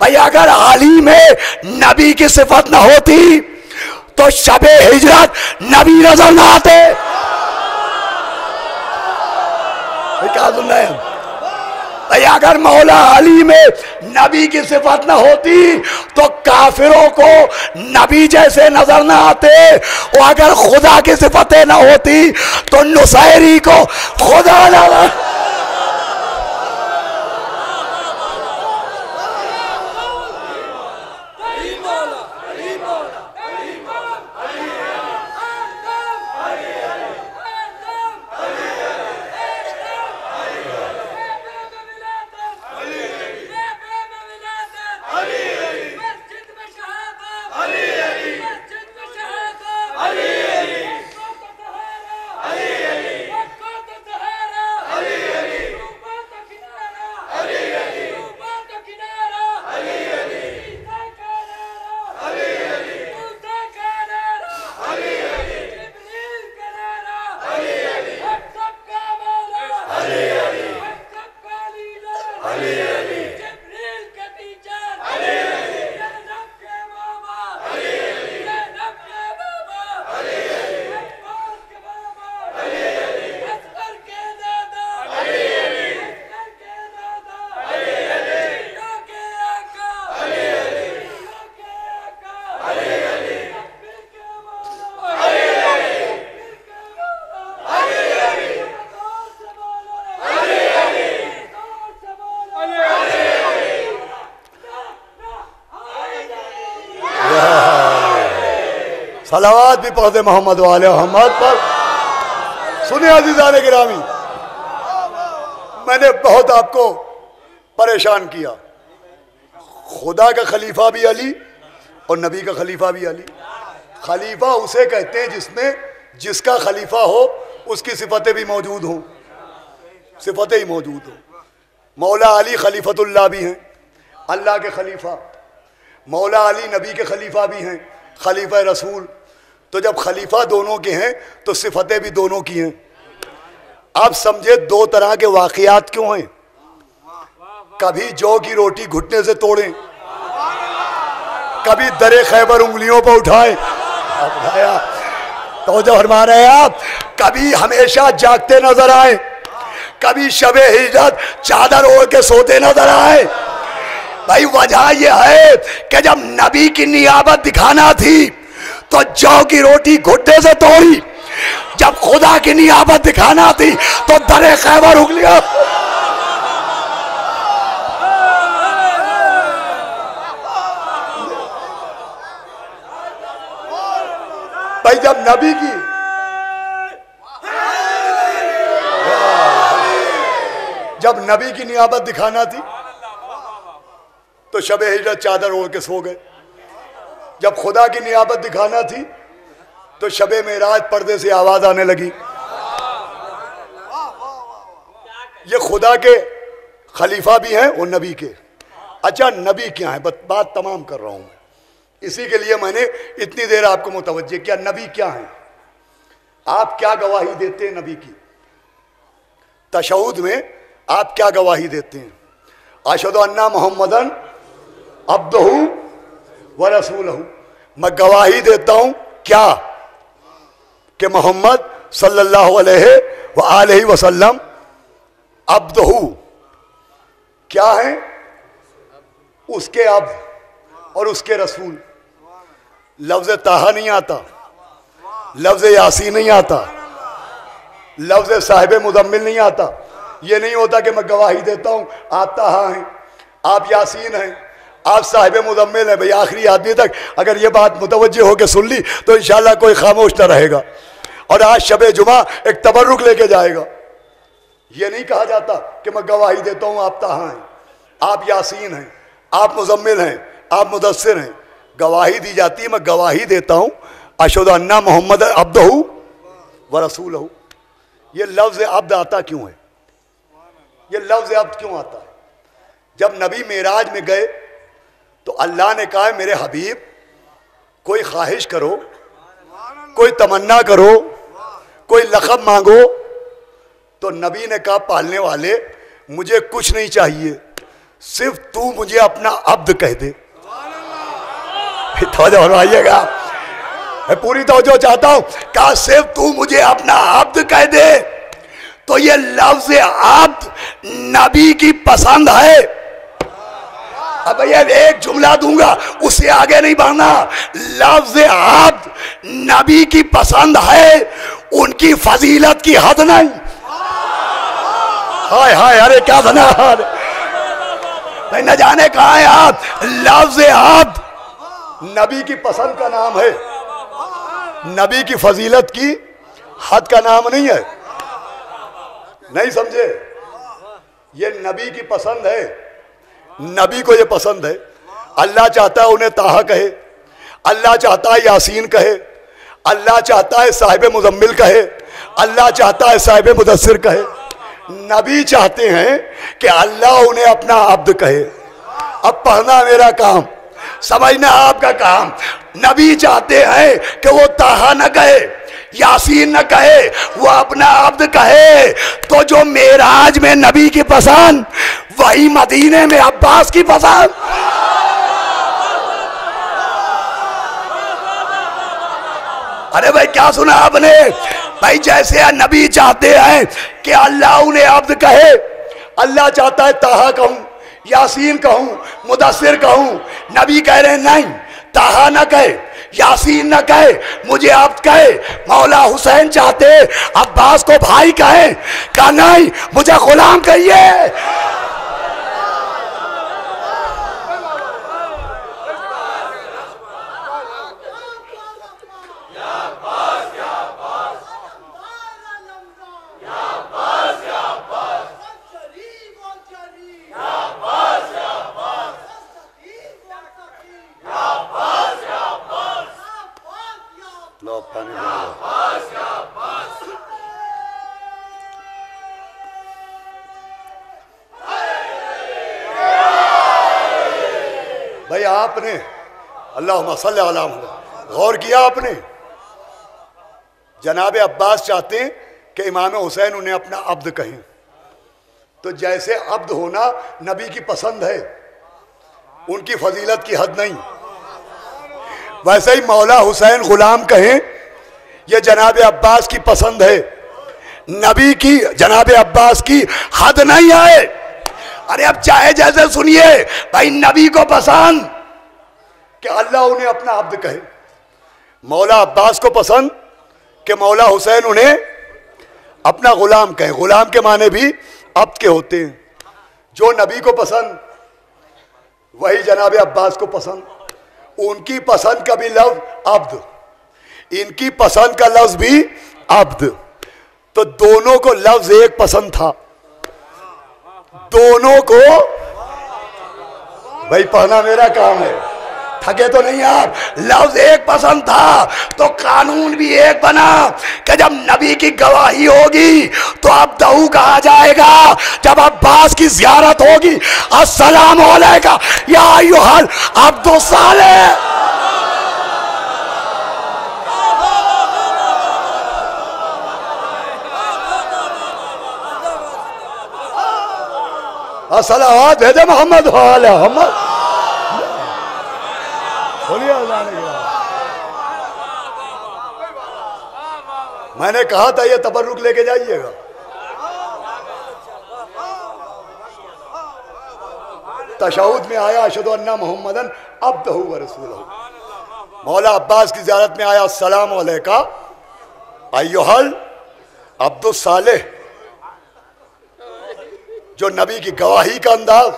भाई, अगर अली में नबी की सिफत ना होती तो शबे हिजरत नबी नजर ना आते। क्या सुन रहे हैं भाई, अगर मौला अली में नबी की सिफत ना होती तो काफिरों को नबी जैसे नजर ना आते, और अगर खुदा की सिफतें ना होती तो नुसैरी को खुदा ना। सलावत भी पढ़ते मोहम्मद वाले मोहम्मद पर। सुनिए अज़ीज़ान गिरामी, मैंने बहुत आपको परेशान किया। खुदा का खलीफा भी अली और नबी का खलीफा भी अली। खलीफा उसे कहते हैं जिसमें जिसका खलीफा हो उसकी सिफतें भी मौजूद हों, सिफतें ही मौजूद हों। मौला अली खलीफतुल्लाह भी हैं, अल्लाह के खलीफा। मौला अली नबी के खलीफा भी हैं, खलीफा रसूल। तो जब खलीफा दोनों के हैं तो सिफतें भी दोनों की हैं। आप समझे दो तरह के वाक़ियात क्यों हैं। कभी जौ की रोटी घुटने से तोड़ें, कभी दरे खैबर उंगलियों पर उठाएं, तो जो फरमा रहे हैं आप, कभी हमेशा जागते नजर आए, कभी शबे हिजरत चादर ओढ़ के सोते नजर आए। भाई वजह यह है कि जब नबी की नियाबत दिखाना थी तो जौ की रोटी घुटने से तोड़ी, जब खुदा की नियाबत दिखाना थी तो दरे खैबर उंगलियां। भाई जब नबी की नियाबत दिखाना थी तो शबे हिजरत चादर ओढ़ के सो गए। जब खुदा की नियाबत दिखाना थी तो शबे मेराज पर्दे से आवाज आने लगी, ये खुदा के खलीफा भी हैं और नबी के। अच्छा नबी क्या है, बात तमाम कर रहा हूं मैं, इसी के लिए मैंने इतनी देर आपको मुतवज्जे किया। नबी क्या है, आप क्या गवाही देते हैं नबी की? तशहुद में आप क्या गवाही देते हैं? अशहदु अन्ना मुहम्मदन अब्दुहु व रसूलहु। मैं गवाही देता हूं क्या? कि मोहम्मद सल्लल्लाहु अलैहि वसल्लम अब्दुहु क्या है? उसके अब्द और उसके रसूल। लफ्ज ताहा नहीं आता, लफ्ज यासीन नहीं आता, लफ्ज साहिब मुदम्मिल नहीं आता। ये नहीं होता कि मैं गवाही देता हूं आप ताहा हैं, आप यासीन हैं, आप साहिब मुदम्मिल हैं। भाई आखिरी आदमी तक अगर ये बात मुतवज्जे होकर सुन ली तो इंशाल्लाह कोई खामोश न रहेगा और आज शबे जुमा एक तबर्रुक लेके जाएगा। ये नहीं कहा जाता कि मैं गवाही देता हूं आप ताहा हैं, आप यासीन हैं, आप मुजम्मिल हैं, आप मुदस्सिर हैं। गवाही दी जाती है, मैं गवाही देता हूं अशहदु अन्ना मुहम्मद अब्दुहु व रसूलहु। ये लफ्ज अब्द आता क्यों है? ये लफ्ज अब्द क्यों आता है? जब नबी मेराज में गए तो अल्लाह ने कहा मेरे हबीब कोई ख्वाहिश करो, कोई तमन्ना करो, कोई लक़ब मांगो। तो नबी ने कहा पालने वाले मुझे कुछ नहीं चाहिए, सिर्फ तू मुझे अपना अब्द कह दे। तवज्जो आइएगा, मैं पूरी तवज्जो चाहता हूं। कहा सिर्फ तू मुझे अपना अब्द कह दे। तो ये लफ्ज अब्द नबी की पसंद है। अब भैया एक जुमला दूंगा उससे आगे नहीं बढ़ना। लफ्ज अब्द नबी की पसंद है, उनकी फजीलत की हद नहीं। हाय हाय, अरे क्या बना भाई, न जाने कहा है आप। लफ्ज अब्द नबी की पसंद का नाम है, नबी की फजीलत की हद का नाम नहीं है। नहीं समझे? ये नबी की पसंद है, नबी को ये पसंद है। अल्लाह चाहता है उन्हें ताहा कहे, अल्लाह चाहता है यासीन कहे, अल्लाह चाहता है साहिब मुजम्मिल कहे, अल्लाह चाहता है साहिब मुदस्सिर कहे। नबी चाहते हैं कि अल्लाह उन्हें अपना अब्द कहे। अब पढ़ना मेरा काम, समझना आपका काम। नबी चाहते हैं कि वो ताहा न कहे, यासीन न कहे, वो अपना अब्द कहे। तो जो मेराज में नबी की पसंद, वही मदीने में अब्बास की पसंद। अरे भाई क्या सुना आपने? भाई जैसे नबी चाहते हैं कि अल्लाह उन्हें अब्द कहे, अल्लाह चाहता है ताहा कहूं, यासीन कहूं, मुदस्सिर कहूं। नबी कह रहे हैं नहीं, ताहा न कहे, यासीन न कहे, मुझे अब्द कहे। मौला हुसैन चाहते अब्बास को भाई कहे, कहा नहीं मुझे गुलाम कहिए। भाई आपने अल्लाहुम्मा सल्ली अला मुहम्मद गौर किया आपने? जनाब अब्बास चाहते हैं कि इमाम हुसैन उन्हें अपना अब्द कहें। तो जैसे अब्द होना नबी की पसंद है, उनकी फजीलत की हद नहीं, वैसे ही मौला हुसैन गुलाम कहें, यह जनाब अब्बास की पसंद है, नबी की जनाब अब्बास की हद नहीं है। अरे अब चाहे जैसे सुनिए, भाई नबी को पसंद कि अल्लाह उन्हें अपना अब्द कहे, मौला अब्बास को पसंद कि मौला हुसैन उन्हें अपना गुलाम कहे। गुलाम के माने भी अब्द के होते हैं। जो नबी को पसंद वही जनाब अब्बास को पसंद। उनकी पसंद का भी लफ्ज अब्द, इनकी पसंद का लफ्ज भी अब्द। तो दोनों को लफ्ज एक पसंद था, दोनों को। भाई पढ़ना मेरा काम है, थके तो नहीं आप? लफ्ज एक पसंद था तो कानून भी एक बना कि जब नबी की गवाही होगी तो अब दहू कहा जाएगा, जब अब्बास की जियारत होगी अस्सलाम अलैका या अय्युहल अब्दुस सालेह। सलावत भेजे मोहम्मद वाले मोहम्मद। मैंने कहा था ये तबर्रुक लेके जाइएगा। तशहुद में आया अशहदु अन्ना मुहम्मदन अब्दुहु व रसूलहु। मौला अब्बास की ज़ियारत में आया अस्सलामु अलैका अय्युहल अब्दुस सालेह। जो नबी की गवाही का अंदाज,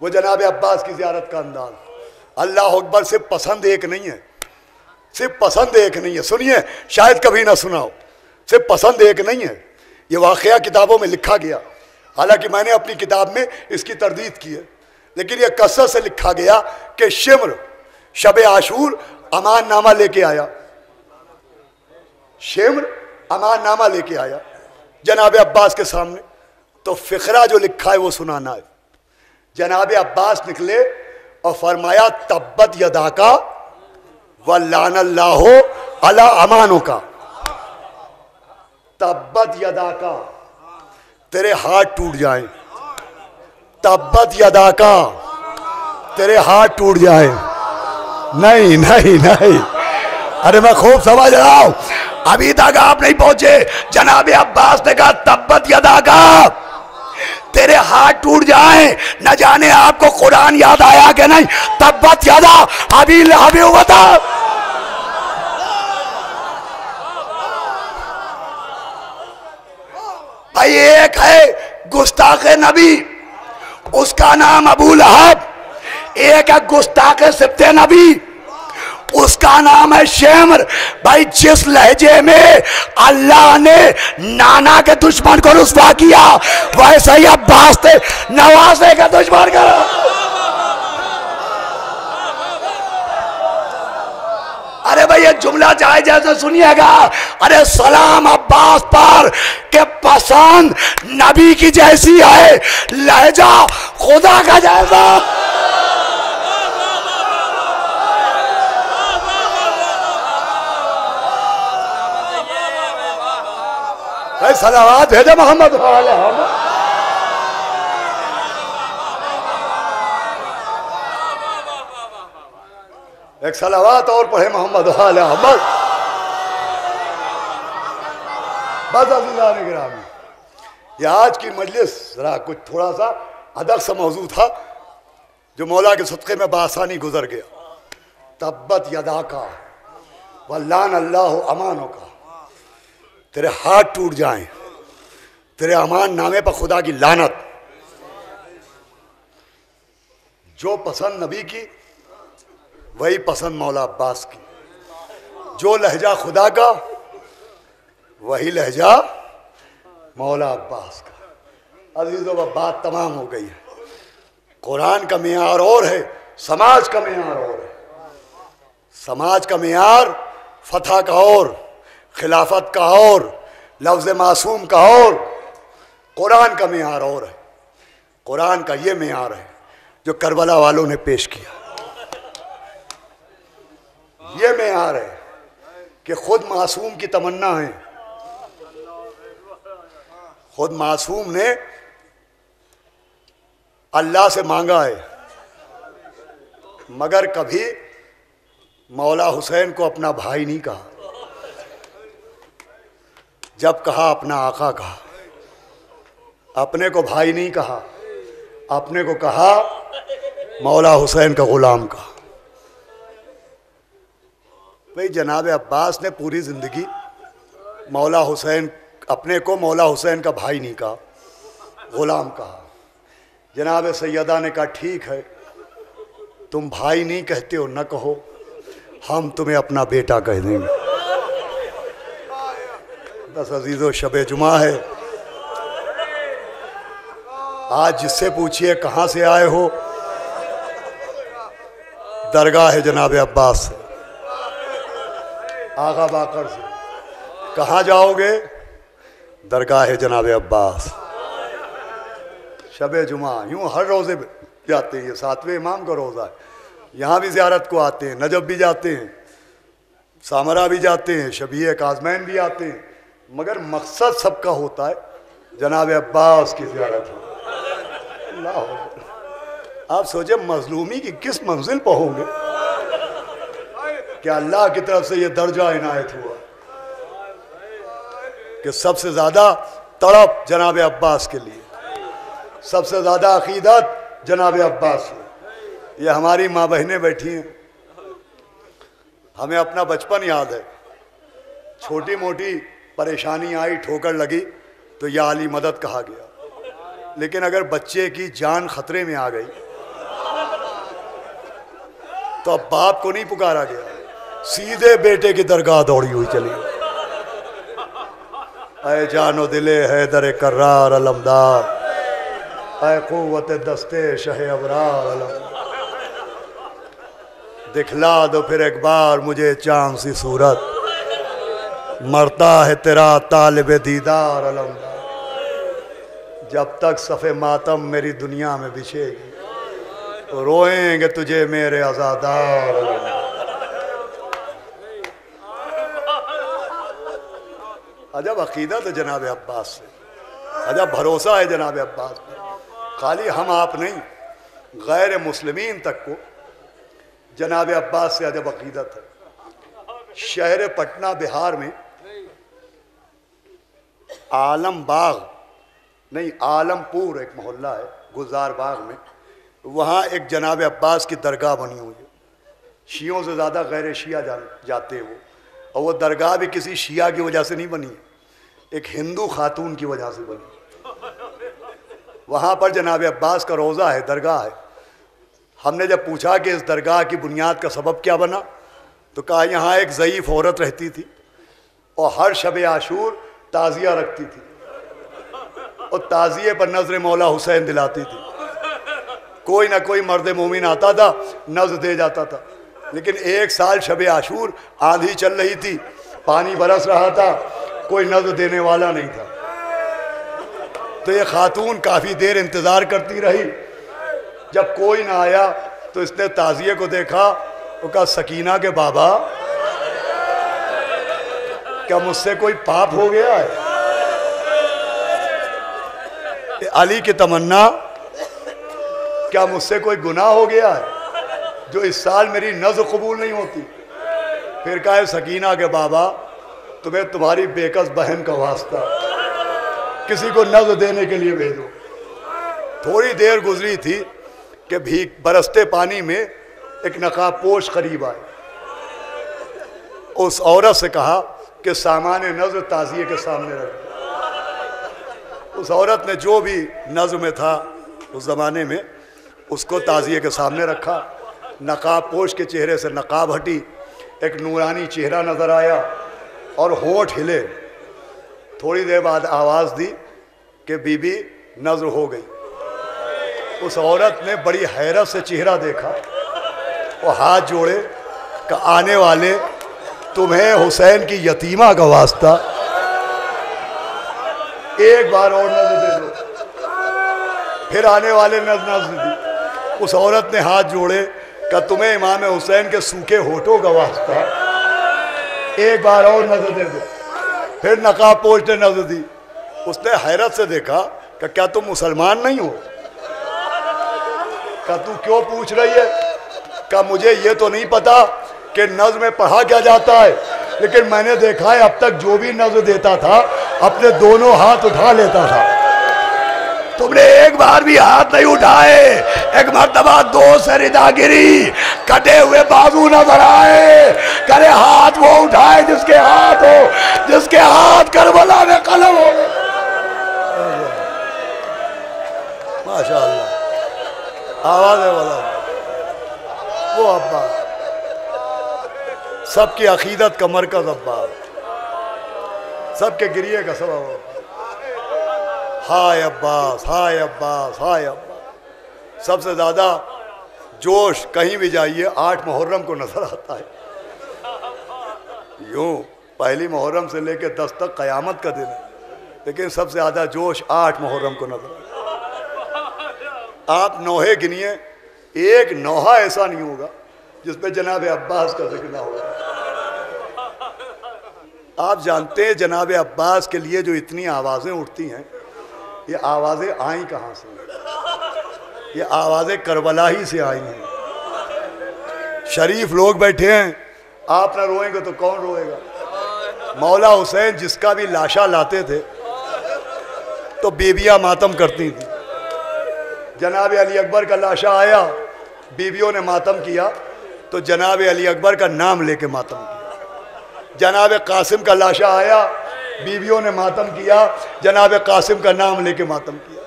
वो जनाब अब्बास की ज़ियारत का अंदाज। अल्लाह अकबर सिर्फ पसंद एक नहीं है, सिर्फ पसंद एक नहीं है। सुनिए, शायद कभी ना सुना हो, सिर्फ पसंद एक नहीं है। ये वाक़या किताबों में लिखा गया, हालांकि मैंने अपनी किताब में इसकी तरदीद की है, लेकिन यह कसरत से लिखा गया कि शिम्र शब आशूर अमान नामा लेके आया। शिम्र अमान नामा लेके आया जनाब अब्बास के सामने। तो फ़िक्रा जो लिखा है वो सुनाना है। जनाब अब्बास निकले और फरमाया तब्बत यदा का व लानल्लाहु अला अमानो का। तब्बत यदा का, तेरे हाथ टूट जाए। तब्बत यदा का, तेरे हाथ टूट जाए। नहीं नहीं नहीं, अरे मैं खूब समझ रहा हूं, अभी तक आप नहीं पहुंचे। जनाब अब्बास ने कहा तब्बत यदा का, तेरे हाथ टूट जाए। न जाने आपको कुरान याद आया कि नहीं? तब्बत यदा अभी लहबी बता। भाई एक है गुस्ताख नबी, उसका नाम अबू लहब। एक है गुस्ताख सिब्ते नबी, उसका नाम है शेमर। भाई जिस लहजे में अल्लाह ने नाना के दुश्मन को रुस्वा किया, वैसे ही अब्बास ने नवासे का दुश्मन करा। अरे भाई ये जुमला चाहे जैसे सुनिएगा। अरे सलाम अब्बास पर के पसंद नबी की जैसी है, लहजा खुदा का जैसा। सलावत भेजे मोहम्मद वाले। एक सलावत और पढ़े मोहम्मद वाले मोहम्मद। बस अज़ीज़ान गिरामी, ये आज की मजलिस जरा कुछ थोड़ा सा अदब सा मौजू था जो मौला के सदक़े में बासानी गुजर गया। तब्बत यदा का वल्लान अल्लाह अमानों का, तेरे हाथ टूट जाएं, तेरे अमान नामे पर खुदा की लानत। जो पसंद नबी की वही पसंद मौला अब्बास की, जो लहजा खुदा का वही लहजा मौला अब्बास का। अजीज़ों, बात तमाम हो गई है। कुरान का मेयार और है, समाज का मेयार और है। समाज का मेयार फतह का और, खिलाफत का और, लफ्ज़ मासूम का और, कुरान का मेयार और है। कुरान का ये मेयार है जो करबला वालों ने पेश किया। ये मेयार है कि खुद मासूम की तमन्ना है, खुद मासूम ने अल्लाह से मांगा है, मगर कभी मौला हुसैन को अपना भाई नहीं कहा। जब कहा अपना आका कहा, अपने को भाई नहीं कहा, अपने को कहा मौला हुसैन का गुलाम कहा। भाई जनाब अब्बास ने पूरी ज़िंदगी मौला हुसैन, अपने को मौला हुसैन का भाई नहीं कहा, गुलाम कहा। जनाब सैयदा ने कहा ठीक है, तुम भाई नहीं कहते हो न कहो, हम तुम्हें अपना बेटा कह देंगे। बस अजीज़ो, शबे जुमा है। आज जिससे पूछिए कहाँ से आए हो, दरगाह है जनाब अब्बास से, आगा बाकर से। कहाँ जाओगे? दरगाह है जनाब अब्बास। शबे जुमा यूँ हर रोज़े जाते हैं, ये 7वें इमाम का रोज़ा है, यहाँ भी ज़ियारत को आते हैं, नजब भी जाते हैं, सामरा भी जाते हैं, शबीह काज़मैन भी आते हैं, मगर मकसद सबका होता है जनाब अब्बास की ज़ियारत हो। आप सोचे मजलूमी की किस मंजिल पर होंगे कि अल्लाह की तरफ से ये दर्जा इनायत हुआ कि सबसे ज़्यादा तड़प जनाब अब्बास के लिए, सबसे ज़्यादा अकीदत जनाब अब्बास है। ये हमारी माँ बहनें बैठी हैं, हमें अपना बचपन याद है, छोटी मोटी परेशानी आई, ठोकर लगी तो या अली मदद कहा गया, लेकिन अगर बच्चे की जान खतरे में आ गई तो अब बाप को नहीं पुकारा गया, सीधे बेटे की दरगाह दौड़ी हुई चली। ऐ जानो दिले हैदर कर्रार अलमदार, ऐ कुव्वत दस्ते शहे अबरार अलमदार, दिखला दो फिर एक बार मुझे चांद सी सूरत, मरता है तेरा तालिब दीदार अलमदार। जब तक सफ़े मातम मेरी दुनिया में बिछेगी तो रोएंगे तुझे मेरे आज़ादार अलमदार। अजब अकीदत है जनाब अब्बास से, अजब भरोसा है जनाब अब्बास पे। खाली हम आप नहीं, गैर मुस्लिमीन तक को जनाब अब्बास से अजब अकीदत है। शहर पटना बिहार में आलम बाग नहीं आलमपुर एक मोहल्ला है, गुलजार बाग में, वहाँ एक जनाब अब्बास की दरगाह बनी हुई है। शियों से ज़्यादा गैर शिया जाते हैं वो, और वो दरगाह भी किसी शिया की वजह से नहीं बनी है, एक हिंदू खातून की वजह से बनी। वहाँ पर जनाब अब्बास का रोज़ा है, दरगाह है। हमने जब पूछा कि इस दरगाह की बुनियाद का सबब क्या बना, तो कहा यहाँ एक ज़ईफ़ औरत रहती थी और हर शब आशूर ताज़िया रखती थी और ताज़िए पर नज़र मौला हुसैन दिलाती थी। कोई ना कोई मर्द मोमिन आता था, नज़र दे जाता था। लेकिन एक साल शब आशूर आंधी चल रही थी, पानी बरस रहा था, कोई नज़र देने वाला नहीं था। तो ये खातून काफ़ी देर इंतज़ार करती रही। जब कोई ना आया तो इसने ताज़िए को देखा, वो कहा सकीना के बाबा क्या मुझसे कोई पाप हो गया है? अली की तमन्ना क्या मुझसे कोई गुनाह हो गया है जो इस साल मेरी नज़र कबूल नहीं होती? फिर कहा सकीना के बाबा तुम्हें तुम्हारी बेकस बहन का वास्ता, किसी को नज़र देने के लिए भेजो। थोड़ी देर गुजरी थी कि भीग बरसते पानी में एक नकाबपोश करीब आए। उस औरत से कहा कि सामान नज़र ताज़िए के सामने रख। उस औरत ने जो भी नज़र में था उस ज़माने में उसको ताज़िए के सामने रखा। नकाबपोश के चेहरे से नकाब हटी, एक नूरानी चेहरा नज़र आया और होंठ हिले। थोड़ी देर बाद आवाज़ दी कि बीबी नज़र हो गई। उस औरत ने बड़ी हैरत से चेहरा देखा और हाथ जोड़े कि आने वाले तुम्हें हुसैन की यतीमा का वास्ता एक बार और नज़र दे दो। फिर आने वाले नज़र दी। उस औरत ने हाथ जोड़े कि तुम्हें इमाम हुसैन के सूखे होठों का वास्ता एक बार और नज़र दे दो। फिर नकाबपोश ने नज़र दी। उसने हैरत से देखा कि क्या तुम मुसलमान नहीं हो? क्या तू क्यों पूछ रही है? क्या मुझे ये तो नहीं पता कि नज़्म में पढ़ा क्या जाता है, लेकिन मैंने देखा है अब तक जो भी नज़्म देता था अपने दोनों हाथ उठा लेता था। तुमने एक बार भी हाथ नहीं उठाए। एक मर्तबा दो से रिदा गिरी, कटे हुए बाजू नजर आए। करे हाथ वो उठाए जिसके हाथ हो, जिसके हाथ करबला में कलम हो। माशाअल्लाह, आवाज है वाला वो अब्बा, सबकी अकीदत का मरकज अब्बा, सबके गिरिए का सबब। हाय अब्बास, हाय अब्बास, हाय अब्बास। सबसे ज़्यादा जोश कहीं भी जाइए 8 मुहर्रम को नजर आता है। यूं पहली मुहर्रम से लेकर 10 तक क़यामत का दिन है, लेकिन सबसे ज़्यादा जोश 8 मुहर्रम को नजर आता है। आप नौहे गिनिए, एक नौहा ऐसा नहीं होगा जिसमें जनाब अब्बास का जिक्र ना होगा। आप जानते हैं जनाब अब्बास के लिए जो इतनी आवाज़ें उठती हैं, ये आवाज़ें आई कहाँ से? ये आवाज़ें करबला ही से आई हैं। शरीफ लोग बैठे हैं, आप ना रोएंगे तो कौन रोएगा? मौला हुसैन जिसका भी लाशा लाते थे तो बीबियाँ मातम करती थी। जनाब अली अकबर का लाशा आया, बीबियों ने मातम किया तो जनाब अली अकबर का नाम लेके मातम किया। जनाब कासिम का लाशा आया, बीबियों ने मातम किया, जनाब कासिम का नाम लेके मातम किया।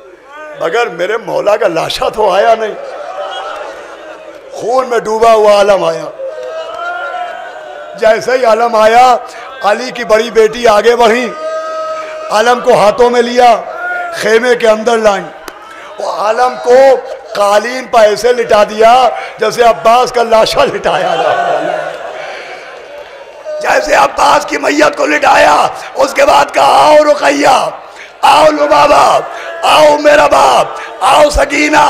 मगर मेरे मौला का लाशा तो आया नहीं। खून में डूबा हुआ आलम आया। जैसे ही आलम आया, अली की बड़ी बेटी आगे बढ़ी, आलम को हाथों में लिया, खेमे के अंदर लाई और आलम को कालीन पर ऐसे लिटा दिया जैसे अब्बास का लाशा लिटाया जाता। जैसे अब्बास की मैयत को लिटाया, उसके बाद कहा आओ रुकैया, आओ लुबाबा, आओ मेरा बाप, आओ सकीना,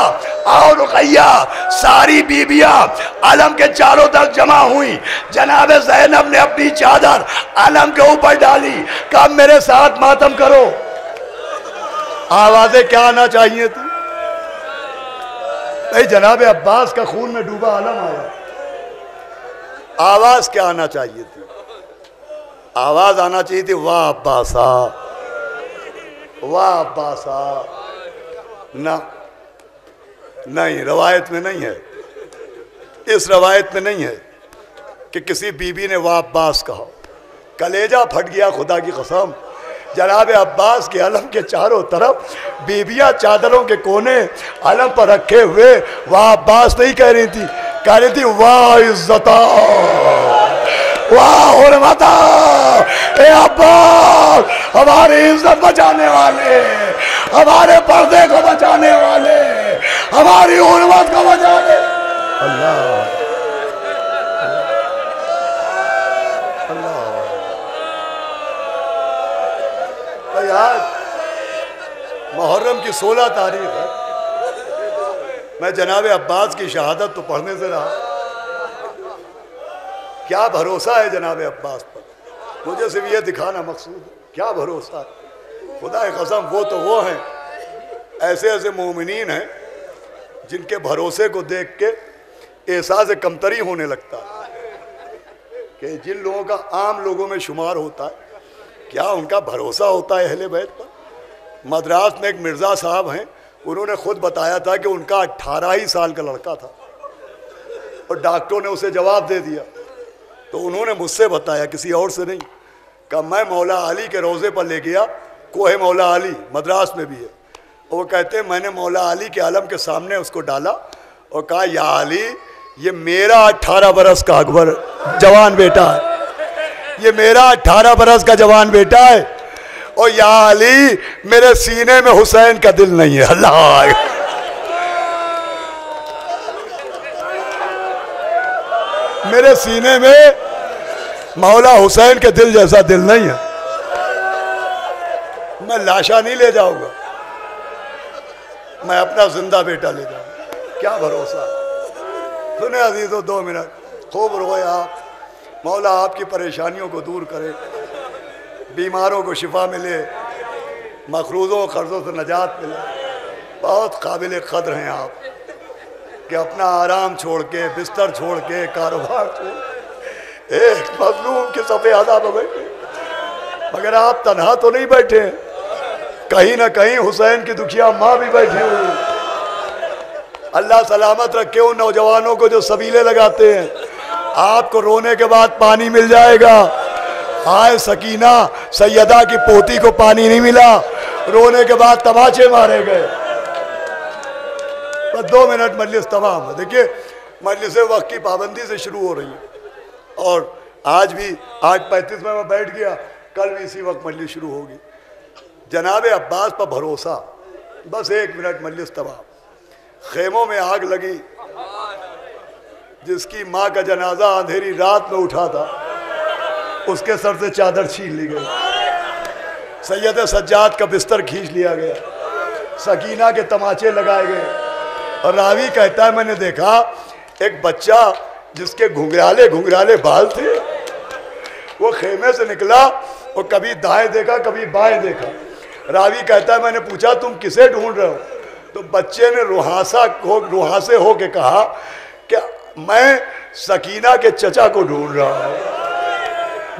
आओ रुकैया। सारी बीबियां आलम के चारों तरफ जमा हुई। जनाब ज़ैनब ने अपनी चादर आलम के ऊपर डाली, कहा मेरे साथ मातम करो। आवाजें क्या आना चाहिए थी? नहीं, जनाब अब्बास का खून में डूबा आलम आया। आवाज क्या आना चाहिए थी? आवाज आना चाहिए थी वाह अब्बासा, वाह अब्बासा। ना, नहीं, रवायत में नहीं है, इस रवायत में नहीं है कि किसी बीबी ने वाह अब्बास कहा। कलेजा फट गया खुदा की कसम। जनाब अब्बास के अलम के चारों तरफ बीबियां चादरों के कोने अलम पर रखे हुए वाह अब्बास नहीं कह रही थी, कह रही थी वाह इज्जता, वाह हुर्मता, ए अब्बास हमारी इज्जत बचाने वाले, हमारे पर्दे को बचाने वाले, हमारी हुर्मत को बचाने। अल्लाह आज मुहर्रम की 16 तारीख है। मैं जनाब अब्बास की शहादत तो पढ़ने से रहा। क्या भरोसा है जनाब अब्बास पर, मुझे सिर्फ ये दिखाना मकसूद है। क्या भरोसा है, खुदा की कसम। वो तो वो हैं, ऐसे ऐसे मोमिनीन हैं जिनके भरोसे को देख के एहसास कमतरी होने लगता है कि जिन लोगों का आम लोगों में शुमार होता है, क्या उनका भरोसा होता है अहले बैत पर। मद्रास में एक मिर्ज़ा साहब हैं, उन्होंने खुद बताया था कि उनका 18 ही साल का लड़का था और डॉक्टरों ने उसे जवाब दे दिया। तो उन्होंने मुझसे बताया, किसी और से नहीं, कहा मैं मौला अली के रोज़े पर ले गया, कोहे मौला अली मद्रास में भी है, और वो कहते हैं मैंने मौला अली के आलम के सामने उसको डाला और कहा या अली, ये मेरा 18 बरस का अकबर जवान बेटा है, ये मेरा 18 बरस का जवान बेटा है, और या अली मेरे सीने में हुसैन का दिल नहीं है। अल्लाह, मेरे सीने में मौला हुसैन के दिल जैसा दिल नहीं है। मैं लाशा नहीं ले जाऊंगा, मैं अपना जिंदा बेटा ले जाऊंगा। क्या भरोसा। सुने अजीजों, 2 मिनट खूब रोए आप, मौला आपकी परेशानियों को दूर करे, बीमारों को शिफा मिले, मखरूज़ों कर्ज़ों से नजात मिले। बहुत काबिल क़द्र हैं आप कि अपना आराम छोड़ के, बिस्तर छोड़ के, कारोबार छोड़ एक मजलूम के सफ़े आदा पर बैठे। मगर आप तन्हा तो नहीं बैठे, कहीं ना कहीं हुसैन की दुखिया माँ भी बैठी हुई। अल्लाह सलामत रखे उन नौजवानों को जो सबीले लगाते हैं। आपको रोने के बाद पानी मिल जाएगा। हाय सकीना, सैयदा की पोती को पानी नहीं मिला, रोने के बाद तमाचे मारे गए। बस 2 मिनट मजलिस तमाम है। देखिए मजलिस वक्त की पाबंदी से शुरू हो रही है और आज भी 8:35 में मैं बैठ गया, कल भी इसी वक्त मजलिस शुरू होगी। जनाब अब्बास पर भरोसा, बस 1 मिनट मजलिस तमाम। खेमों में आग लगी, जिसकी माँ का जनाजा अंधेरी रात में उठा था, उसके सर से चादर छीन ली गई, सैयद सज्जाद का बिस्तर खींच लिया गया, सकीना के तमाचे लगाए गए। और रावी कहता है मैंने देखा एक बच्चा जिसके घुंघराले घुंघराले बाल थे, वो खेमे से निकला, वो कभी दाएं देखा कभी बाएं देखा। रावी कहता है मैंने पूछा तुम किसे ढूंढ रहे हो? तो बच्चे ने रुहासे हो के कहा कि मैं सकीना के चचा को ढूंढ रहा हूँ,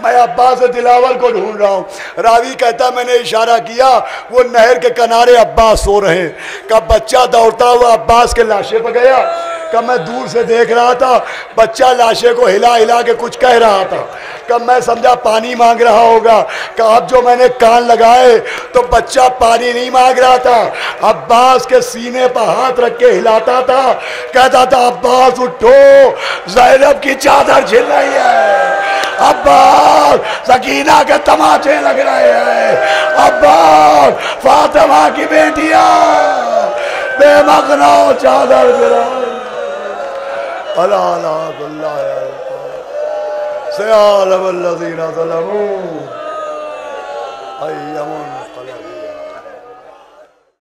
मैं अब्बास दिलावर को ढूंढ रहा हूँ। रावी कहता मैंने इशारा किया, वो नहर के किनारे अब्बास सो रहे हैं। कब बच्चा दौड़ता हुआ अब्बास के लाशे पर गया, कब मैं दूर से देख रहा था, बच्चा लाशे को हिला हिला के कुछ कह रहा था। कब मैं समझा पानी मांग रहा होगा, कब अब जो मैंने कान लगाए तो बच्चा पानी नहीं मांग रहा था, अब्बास के सीने पर हाथ रख के हिलाता था, कहता था अब्बास उठो, ज़ैनब की चादर झिल रही है, अब्बास सकीना के तमाचे लग रहे हैं, अब्बास फातिमा की बेटियां बेमखनो चादर गिरा। अल्लाह